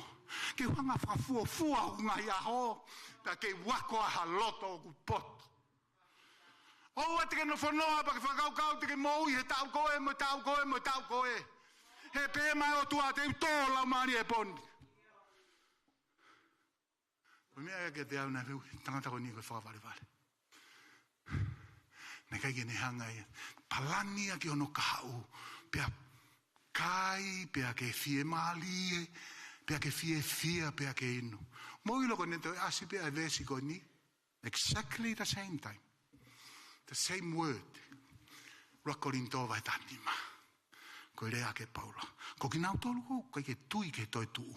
Ke whanga whafua fua hunga ia ho, ta ke wako aha loto ku poto. O te ke no whanoa pa ke whakaukau te ke mo ui, he tau koe, mo tau koe, mo tau koe. He pē mai o tua, te uto lau maari e poni. Koe mea ke te au nei viu, tangata koe ni koe whakawale vale. Nei kai ke ne hanga ia. Palani a ki ono kahau. Pea kai, pea ke fie mali, pea ke fie, pea ke inu. Mo ilo koe nento asi pea e vesi koe ni. Exactly the same time. The same word. Rakorinto vai tanima. Koe rea ke paula. Ko ki nau tolu kou, kai ke tui ke toi tuu.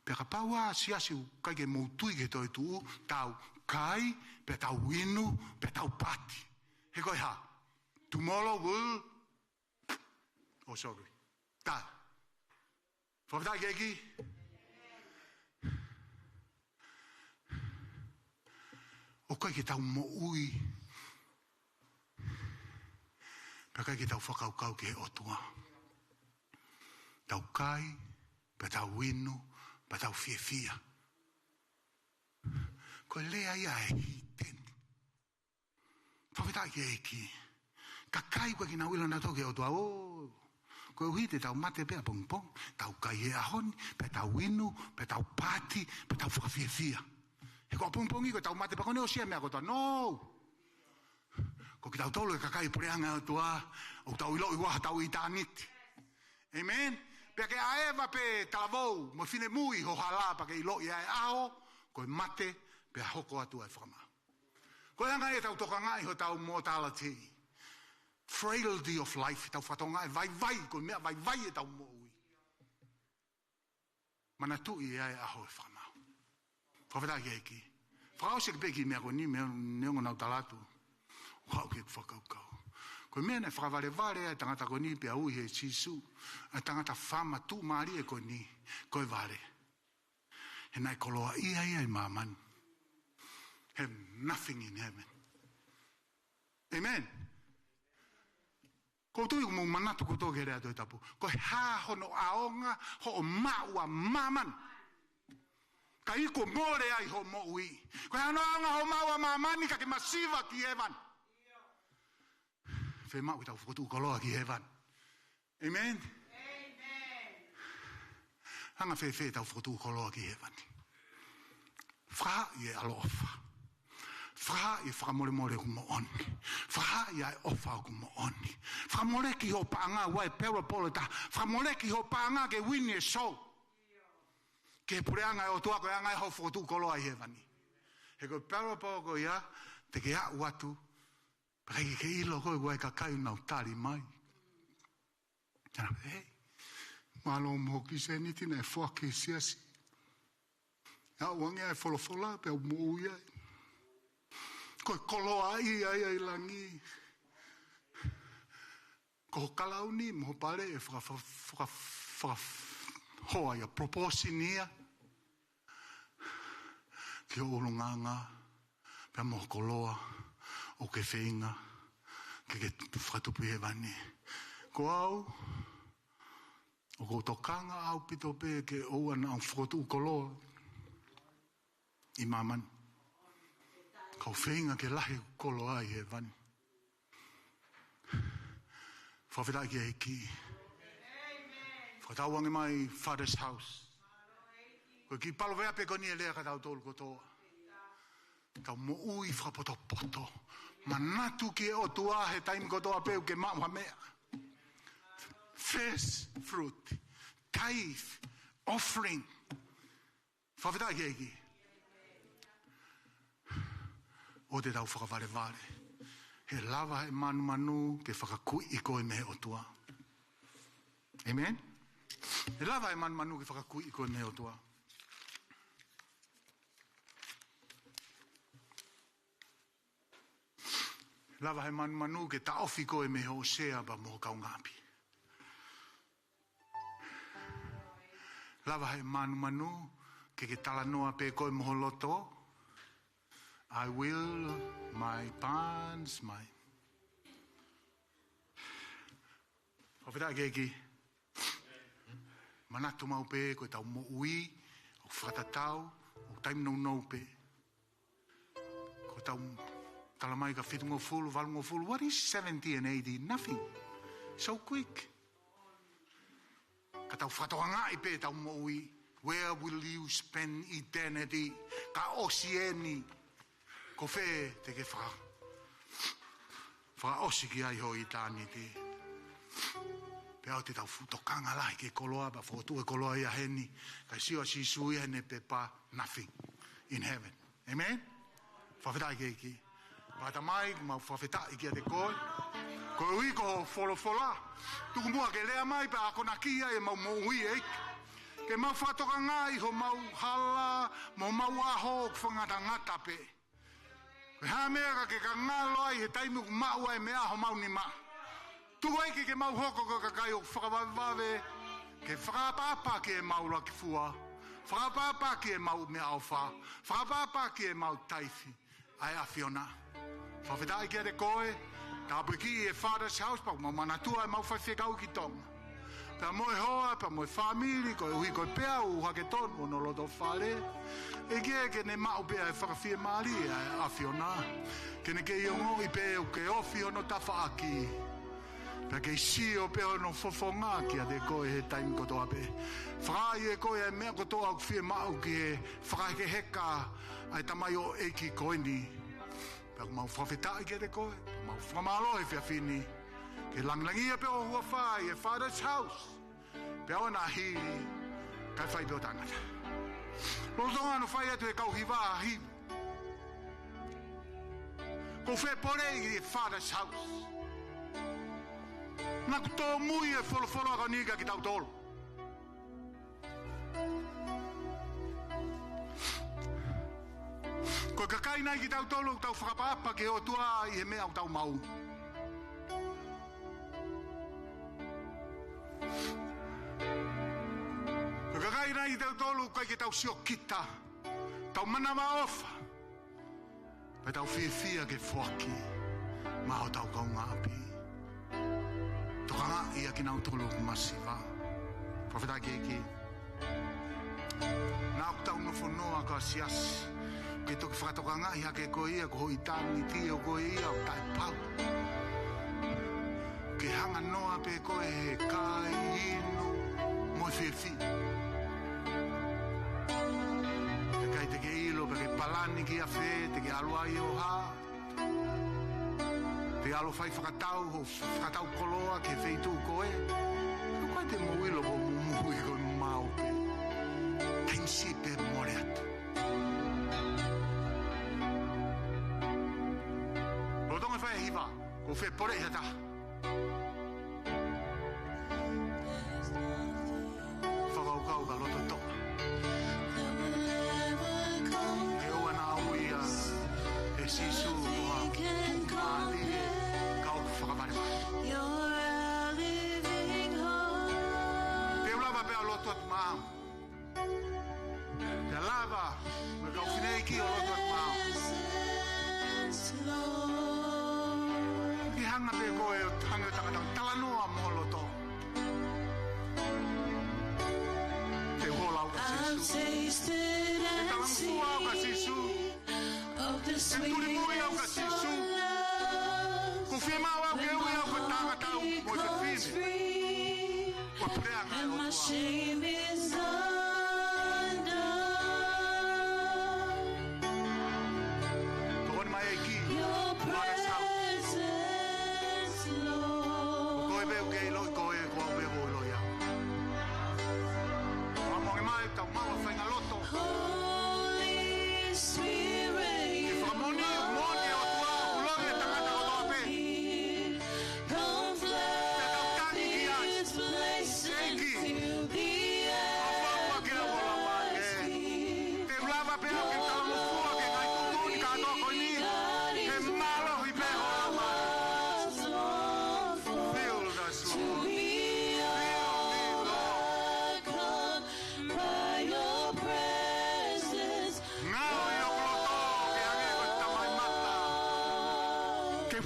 Pea ka paua siasi kai ke mou tui ke toi tuu, tau kai, pea tau inu, pea tau pati. He koe ha. Tomorrow will... Oh, sorry. Tā. Whawhata ki eki? O kai ke tau mo ui. Pea kai ke tau whakaukau ki he otua. Tau kai, pea tau inu, pea tau fia. Koe lea ia e hiten. Whawhata ki eki. Ka kai koe ki na wila na toke o tua, koe uhi te tau mate pea pongpong, tau kai e ahoni, pe tau inu, pe tau pati, pe tau whakawhiawhia. He koe pongpongi koe tau mate pa kone o sia mea koe tua, no! Ko ki tau tolo e ka kai pureanga o tua, o tau ilo i waha tau i tāniti. Amen? Pea ke aewa pe talavou, mo fine mui ho hala pa ke ilo i ae aho, koe mate, pea hoko atu e whakamau. Koe anga e tau toka ngai ho tau mo tāla tii. Frailty of life, tau whatonga e vai, koe mea vai e tau mo ui. Mana tui e ae aho e whamau. Whawhata ki eki. Whakao se peki mea koe ni mea neongo nau talatu. Whakao ke whakaukau. Koe mea nei whakavare e tangata koe ni pia ui he sisu. E tangata whama tu maari e koe ni. Koe vare. He nai koloa ia i mamani. Have nothing in heaven. Amen. Ko tui mo manatu ko to gerea to tapu. Ko ha hono aonga ho maua maman. Ka iko more ai ho mo ui. Ko ha no anga ho maua mamani ka ke masiva ki evan. Fe mau tau fotu koloa ki evan. Amen. Amen. Hanga fe tau fotu koloa ki evan. Fra ye alofa. Fra i whakamore ku mo oni. Fra i ai ofa ku mo oni. Whakamore ki ho paanga wai perapoleta. Whakamore ki ho paanga ke wini e so. Ke pureanga e o tua koe anga e ho whotu koloa i hewani. He koe perapolo ko ia, te ke a watu, pake ke ilo koe koe ka kai nau tari mai. Tana, hei, malo mo ki se niti na e whake siasi. Ia wangia e wholofola pe au mo uia. Koe koloa ai langi. Ko kalauni mo pare e hoa ia proposinia. Ki o olonganga, pia mo koloa, o ke whenga, ke whatupu e vane. Ko au, o ko tokanga au pito pe ke oua na whatu koloa. I maman. Kau whenga ke lahi koloa i e vane. Whawhita ki e ki. Whatawangi mai father's house. Ko ki palo vea pe koni lea ka tau tolu kotoa. Tau mo ui whapoto poto. Manatu ki o tua he taimi kotoa peu ke maa mea. First fruit. Tithe. Offering. Whawhita ki eiki. O te tau whakaware vare. He lava he manu ke whakakui i koe mehe o tua. Amen? He lava he manu ke whakakui i koe mehe o tua. Lava he manu ke taofi koe mehe o sea ba moho kau ngapi. Lava he manu ke tala noa pe koe moho loto. I will, my pants, my... Whawhita keiki. Manatu mau pe, koe tau mo ui, o whakatatau, o taim nou pe. Koe tau talamai ka whitungo fulu, valungo fulu. What is 70 and 80? Nothing. So quick. Ka tau whatoanga i pe tau mo ui. Where will you spend eternity? Ka osieni. Ko whee te ke wha osi ki ai hoi tāni te. Pea te tau futokanga lai ke koloa, ba whotu e koloa ia heni, kai siwa si sui hene pe pa, nothing in heaven. Amen? Whawhetai ke iki. Pata mai, mau whawhetai ki a te koe. Koe ui ko wholofola. Tuku mua ke lea mai, pa ako nakia e mau ui eik. Ke mau whatokanga i ho mau hala, mau aho, whangata ngata pe. Ha mea ke ka ngalo ai he taimu mau ai mea ho mau ni ma. Tu ai ke mau hoko ka kai o whakawawave ke whakapapa ke mau la ki fua. Whakapapa ke mau mea au wha. Whakapapa ke mau taifi. Ai a Fiona. Whawhetai ke te koe. Ka puki e father's house pa mau manatua e mau whawhekau ki tonga. Pa moe hoa, pa moe family, koe hui koe pea u hake tonu o no loto whare. E ke ne mau pea e whakawhia maari e a Fiona. Ke ne ke iongo i pea u ke ofi ono tafa aki. Pea ke si o pea ono fofonga ki a te koe he taimi kotoa pe. Whakai e koe e mea kotoa au whia mau ki e whakai ke heka ai tamai o eki koe ni. Pea mau whawhetai ke te koe, mau whamalo e whia whini. Ke langlangia pe o hua whai e father's house. Pea o na hi kai whai peo tangata. Lotonga no whai atu e kau hiwa a hi. Ko whai pore i e father's house. Naku tō mui e wholofolo a nika ki tau tolu. Ko kakai nai ki tau tolu tau whakapapa ke o tua i he mea o tau mau. Kakai nai tau tolu kai ke tau sio kita. Tau mana ma ofa. Pai tau fia ke fuaki. Maho tau kau ngapi. Tokanga ia ki nau tolu masiva. Profeta keiki. Nau tau no whanua ka sias. Ke toki whakatokanga ia ke ko ia ko hoi tāni ti o ko ia o tai pau. Ke hanga noa pe koe he kai inu moi whiwhi. Te ke ilo pe ke palani ki a whe, te ke alua i o ha. Te alo whai whakatau, ho whakatau koloa ke wheitu koe. Ko kai te mo ilo po mui koe mau pe. Tainsi pe more atu. Rotonga whai hiva, ko whe pore i hata. Whakaukau ka loto toka. Sisu koha kumali kau whakaware mai. Peo lava pea loto atu maam. Pea lava me kau whinei ki o loto atu maam. Ki hanga pe koe o hanga o tangatau talanoa mo loto. Te hola au ka sisu. Te talamfua au ka sisu. En tuli mui au ka sisu. Ko whia mau au ke ui au ka tāngatau mo te whine. Wa preanga e o tua.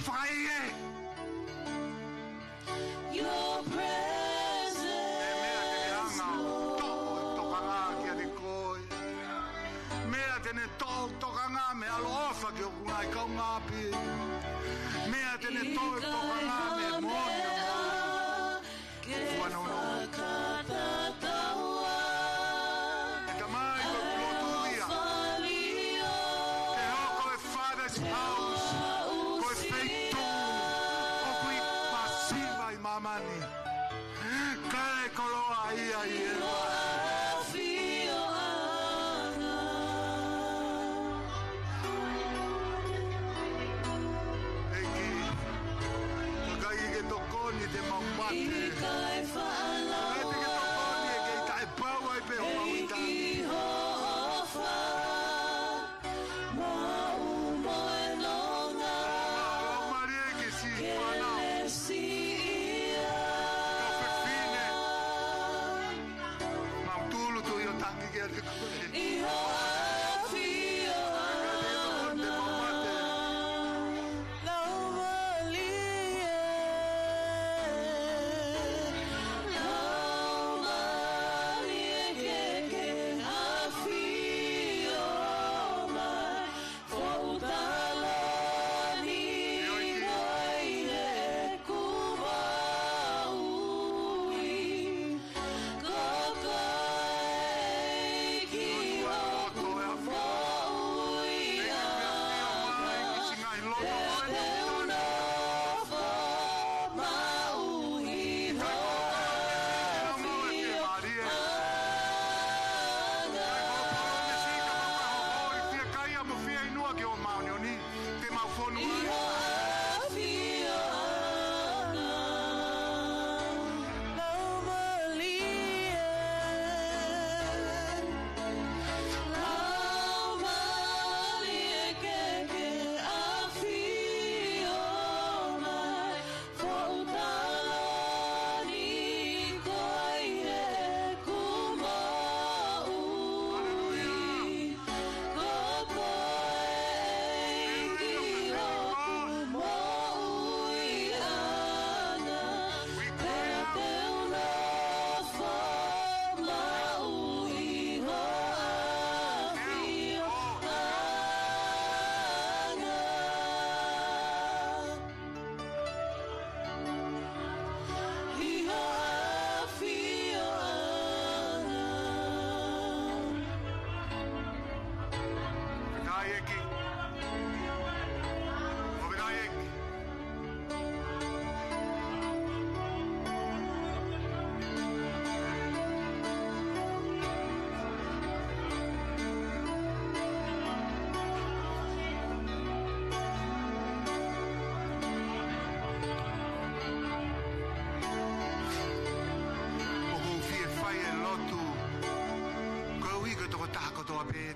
whai e. Your presence, Lord. Mea tene tokanga me alofa ki o kungai kaunga pi. Mea tene tokanga me monia monia. E tamai ko kulotuia. E hoko e Father's house. Ko e feito. O kui pasiva I mamani. Kare koloa ia ia.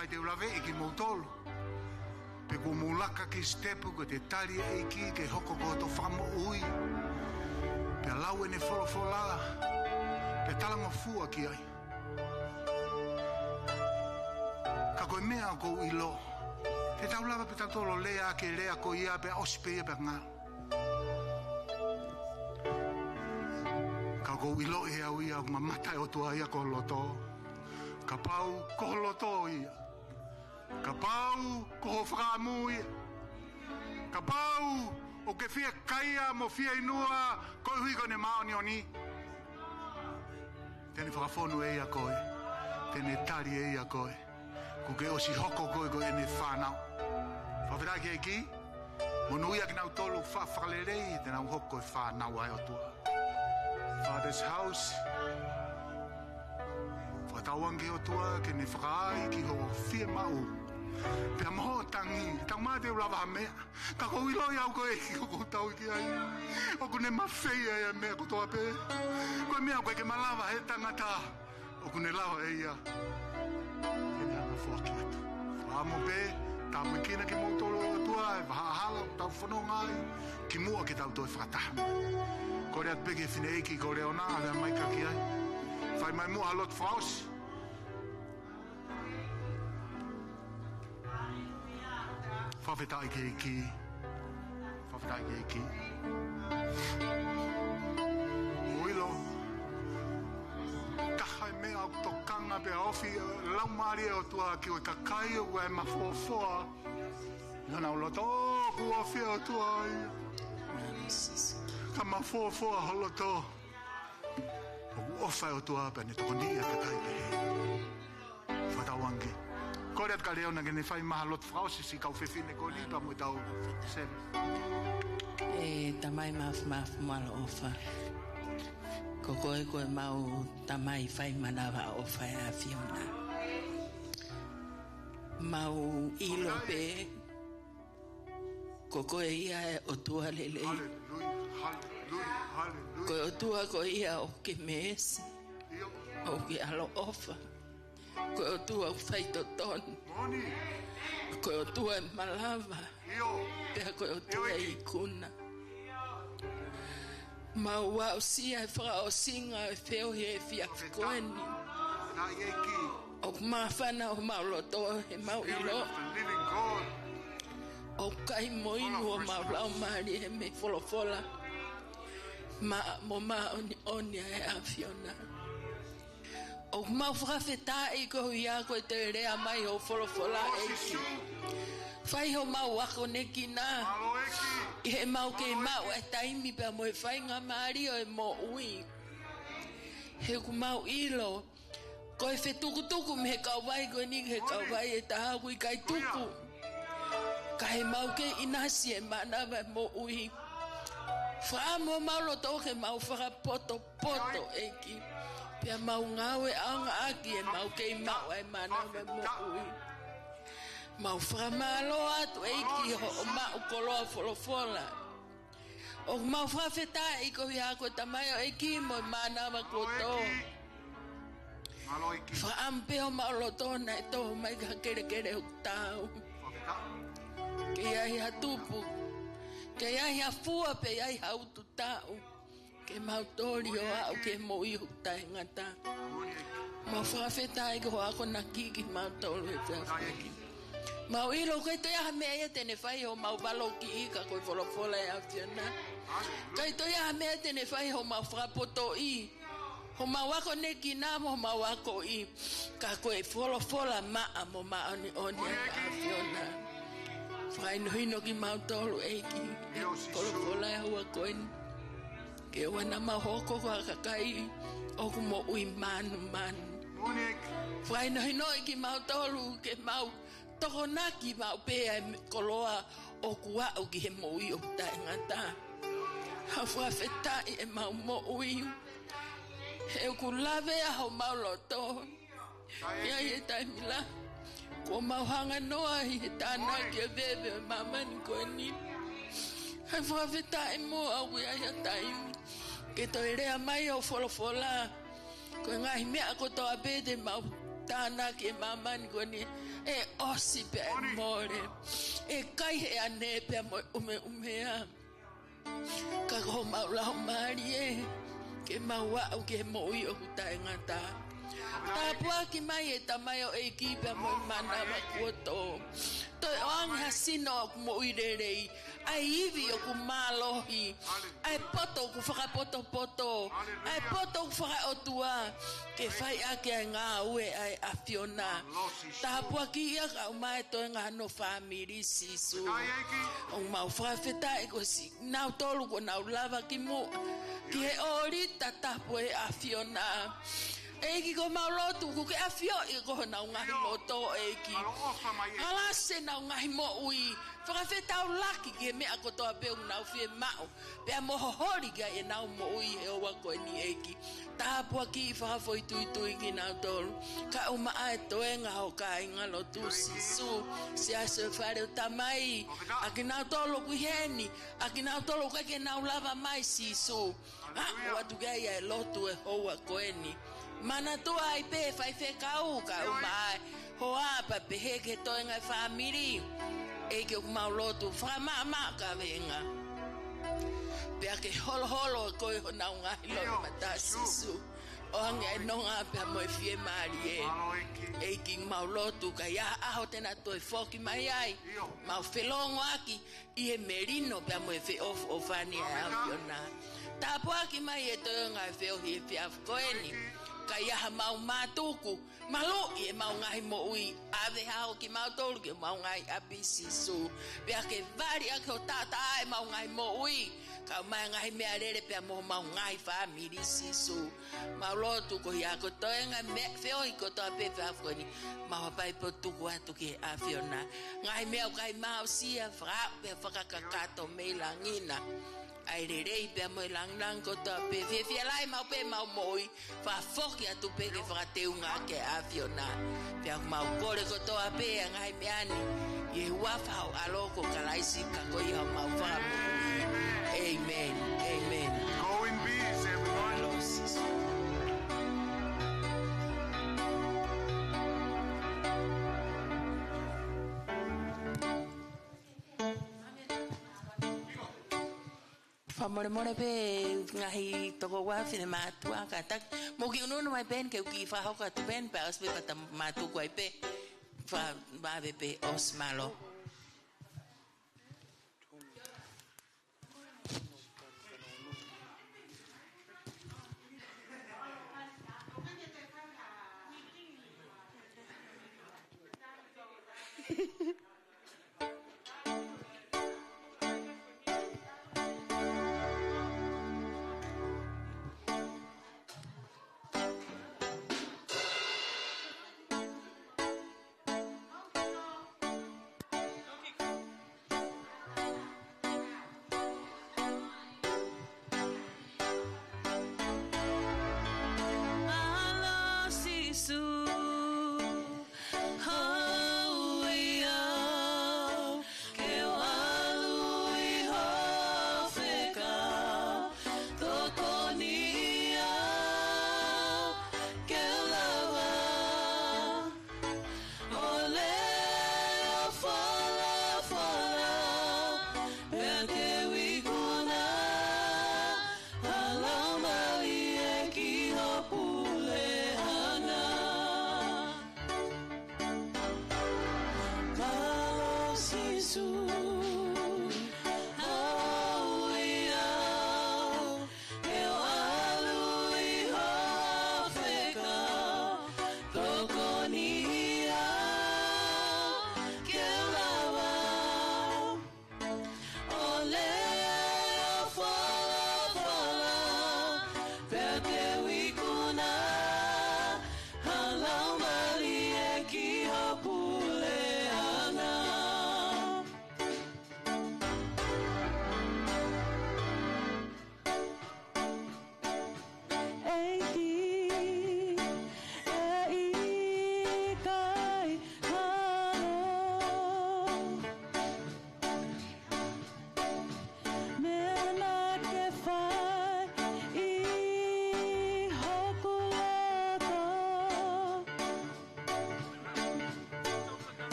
Kai te ulawe I ki mautolo. Pe ko mulaka ki stepu ko te tari e ki ke hoko ko to whamo ui. Pe lau ne wholofola. Pe talanga fua ki ai. Ka koe mea ko I lo. Te taulawa pe tatolo lea ke lea ko ia pe ospe ia pe ngā. Ka ko I lo e au ia ma matai o tua ia ko loto. Ka pau ko loto ia. Ka pau ko whakamu ia. Ka pau o ke fia kaia mo fia inua ko hui ko ne maoni o ni. Tene whakafonu e ia koe. Tene tari e ia koe. Ko ke osi hoko koe ko e ne whanau. Whawhira ki e ki. Monu ia ki nau tolu whawhalerei te nau hoko e whanau ai o tua. Father's house. Whatawangi o tua ke ne whakaai ki ho fia mau. Pea moho tangi, tau mā te ulawa mea. Ka kou iloi au koe ki kou tau ki ai. O kune mawhea ea mea kotoa pe. Koe mea koe ke malawa he tangata. O kune lawa e ia. Kene anga fuaki atu. Whaamo pe, tā mwikina ki mautolo o tua. E wahahala, tau whanonga ai. Ki mua ki tau toi whakatahama. Kore at peke whine eiki kore o nā, avea maika ki ai. Whai mai mua halot whaosi. Whawhetai ki ki. Whaftai e ki. Muilo. Kaha e mea o tokanga pe ofi lau maari o tua ki o kakai o e mafofoa. Nana o loto ku ofi o tua ai. Ka mafofoa holoto. O ofa o tua pe ne toko ni e kakai pe he. Whatawangi. Kore at ka leo na gene whai maha lot frausi si kau whewhine ko lipa mo tau sere. Tamai maf mala ofa. Koko e koe mau tamai whai manawa ofa e a Fiona. Mau ilo pe. Koko e ia e o tua lelei. Koe o tua ko ia o ke mesi. O ke alo ofa. Koe o tua o whai toton. Koe o tua e malava. Pea koe o tua e ikuna. Mau wau sia e whaka o singa e wheo he e whiafikoeni. O mawhana o mauloto he mau ilo. O kai moinu o maulau maari he me wholofola. Mo oni e a Fiona. O mau whakawheta i ko ia koe te rea mai o wholofola eiki. Whai ho mau wako neki nā. I he mau ke mau e taimi pia mo e whai ngā maari o e mo ui. He ku mau ilo. Ko e whetukutuku me he kauwai koe ni he kauwai e taha kui kai tuku. Ka he mau ke inasi e manawa e mo ui. Wha mo mau lo toke mau whakapoto poto eki. Pia mau ngau e aonga aki e mau ke mau e manawa e mo ui. Mau whakamalo atu eiki o mau koloa wholofola. O mau whawheta i ko hia koe tamai o eiki mo manawa koto. Whaampe o mau lotona e toho mai ka kere o tau. Ke iai hatupu. Ke iai hafua pe iai hautu tau. Ke mau tori o au ke mo ihu tai ngata. Mau whawheta i ko ako na kiki mau tolu e whawheta. Mau ilo koe toi aha mea tene whai ho mau walo ki ika koe wholofola e a Fiona. Kai toi aha mea tene whai ho mau whakapoto i. Ho mau wako neki nā mo mau wako i. Ka koe wholofola maa mo maa oni a Fiona. Whai nohino ki mau tolu eiki. Wholofola e hua koe ni. Ke wana mau hoko kua kakai. Oku mo ui manu. Whai nohino ki mau tolu ke mau. Toko naki mau pēa e koloa o kua o ki he moui o tai ngata. Hawha whetai e mau moui. He o ku lawe a ho mau loto. Ia i e taimila. Ko mau hanga noa i he tāna ki a bebe o mamani koe ni. Hawha whetai mo au ia i a taimi. Ke toi rea mai o wholofola. Koe ngahi mea ko toa bede mau tāna ki e mamani koe ni. E osi pe e more. E kai he ane pe mo umea. Ka ko mau lau maari e. Ke mau wau ke moi o kutai ngata. Tapua ki mai e tamai o e ki pe mo mana wa kuoto. Toi oang hasino o moi rerei. Ai iwi o ku malohi. Ai poto ku whakapoto. Ai poto ku whakaotua. Ke whai ake ai ngā ue ai a Fiona. Tāpua ki ia ka umai toi ngā no whamiri sisu. O mau whakawheta e ko si nau tolu ko nau lava ki mo. Ki he orita tāpua e a Fiona. Eiki ko mau lotu ku ke a Fio i ko nau ngahi loto eiki. Alase nau ngahi mo ui. Whakawhetau laki ki he mea kotoa peo nau fie mau. Pea mohohori ka e nau mo ui he owa koe ni eiki. Tāpua ki i whakawhoi tui ki nau tolu. Ka uma ae toenga ho ka inga lotu sisu. Si aso e whare o tamai. Aki nau tolu ku heni. Aki nau tolu ka ke nau lava mai sisu. Watu kia ia e lotu e hoa koe ni. Mana tua ai pe fai fe kau ka uma ho apa pe he ke toenga e whamiri. E ke mau lotu whamama ka venga. Pea ke holo koe ho nau ngahi loi mata sisu. O ange no ngā pia mo e fie maari e. Malo eki. E ki maulotu ka ia aho tena to e foki mai ai. Mau whelongo aki i e merino pia mo e fe o fani e afiona. Tapo aki mai e toionga e feo hi e fia afkoeni. Ka ia mau mātuku. Malo i e mau ngahi mo ui. Ave hao ki mau tolu ki mau ngahi abisi su. Pia ke vari ake o tata ai mau ngahi mo ui. Ka mai ngahi mea rere pia mo mau ngahi whamiri sisu. Mau lotu ko hi ako toenga feo i ko toa pepe afkoni. Mau hapai po tuku atu ki afiona. Ngahi mea o kai mau sia whakau pia whakakakato mei langina. Ai rerei pia mo i langlang ko toa pepe. Fia lai mau pe mau moi. Whafoki atu pe ke whakateunga ke afiona. Pia mau kore ko toa pe ngahi meani. Ye wafau aloko kalaisi kakoi hau mau whamu. Amen. Amen. Go in peace, everyone. Whamore pe ngahi toko wafi ne mātua ka tak. Moki ununu mai pen ke uki whahoka tu pen pa ospe pata mātu kwai pe. Whawe pe os malo.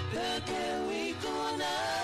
Perché we gonna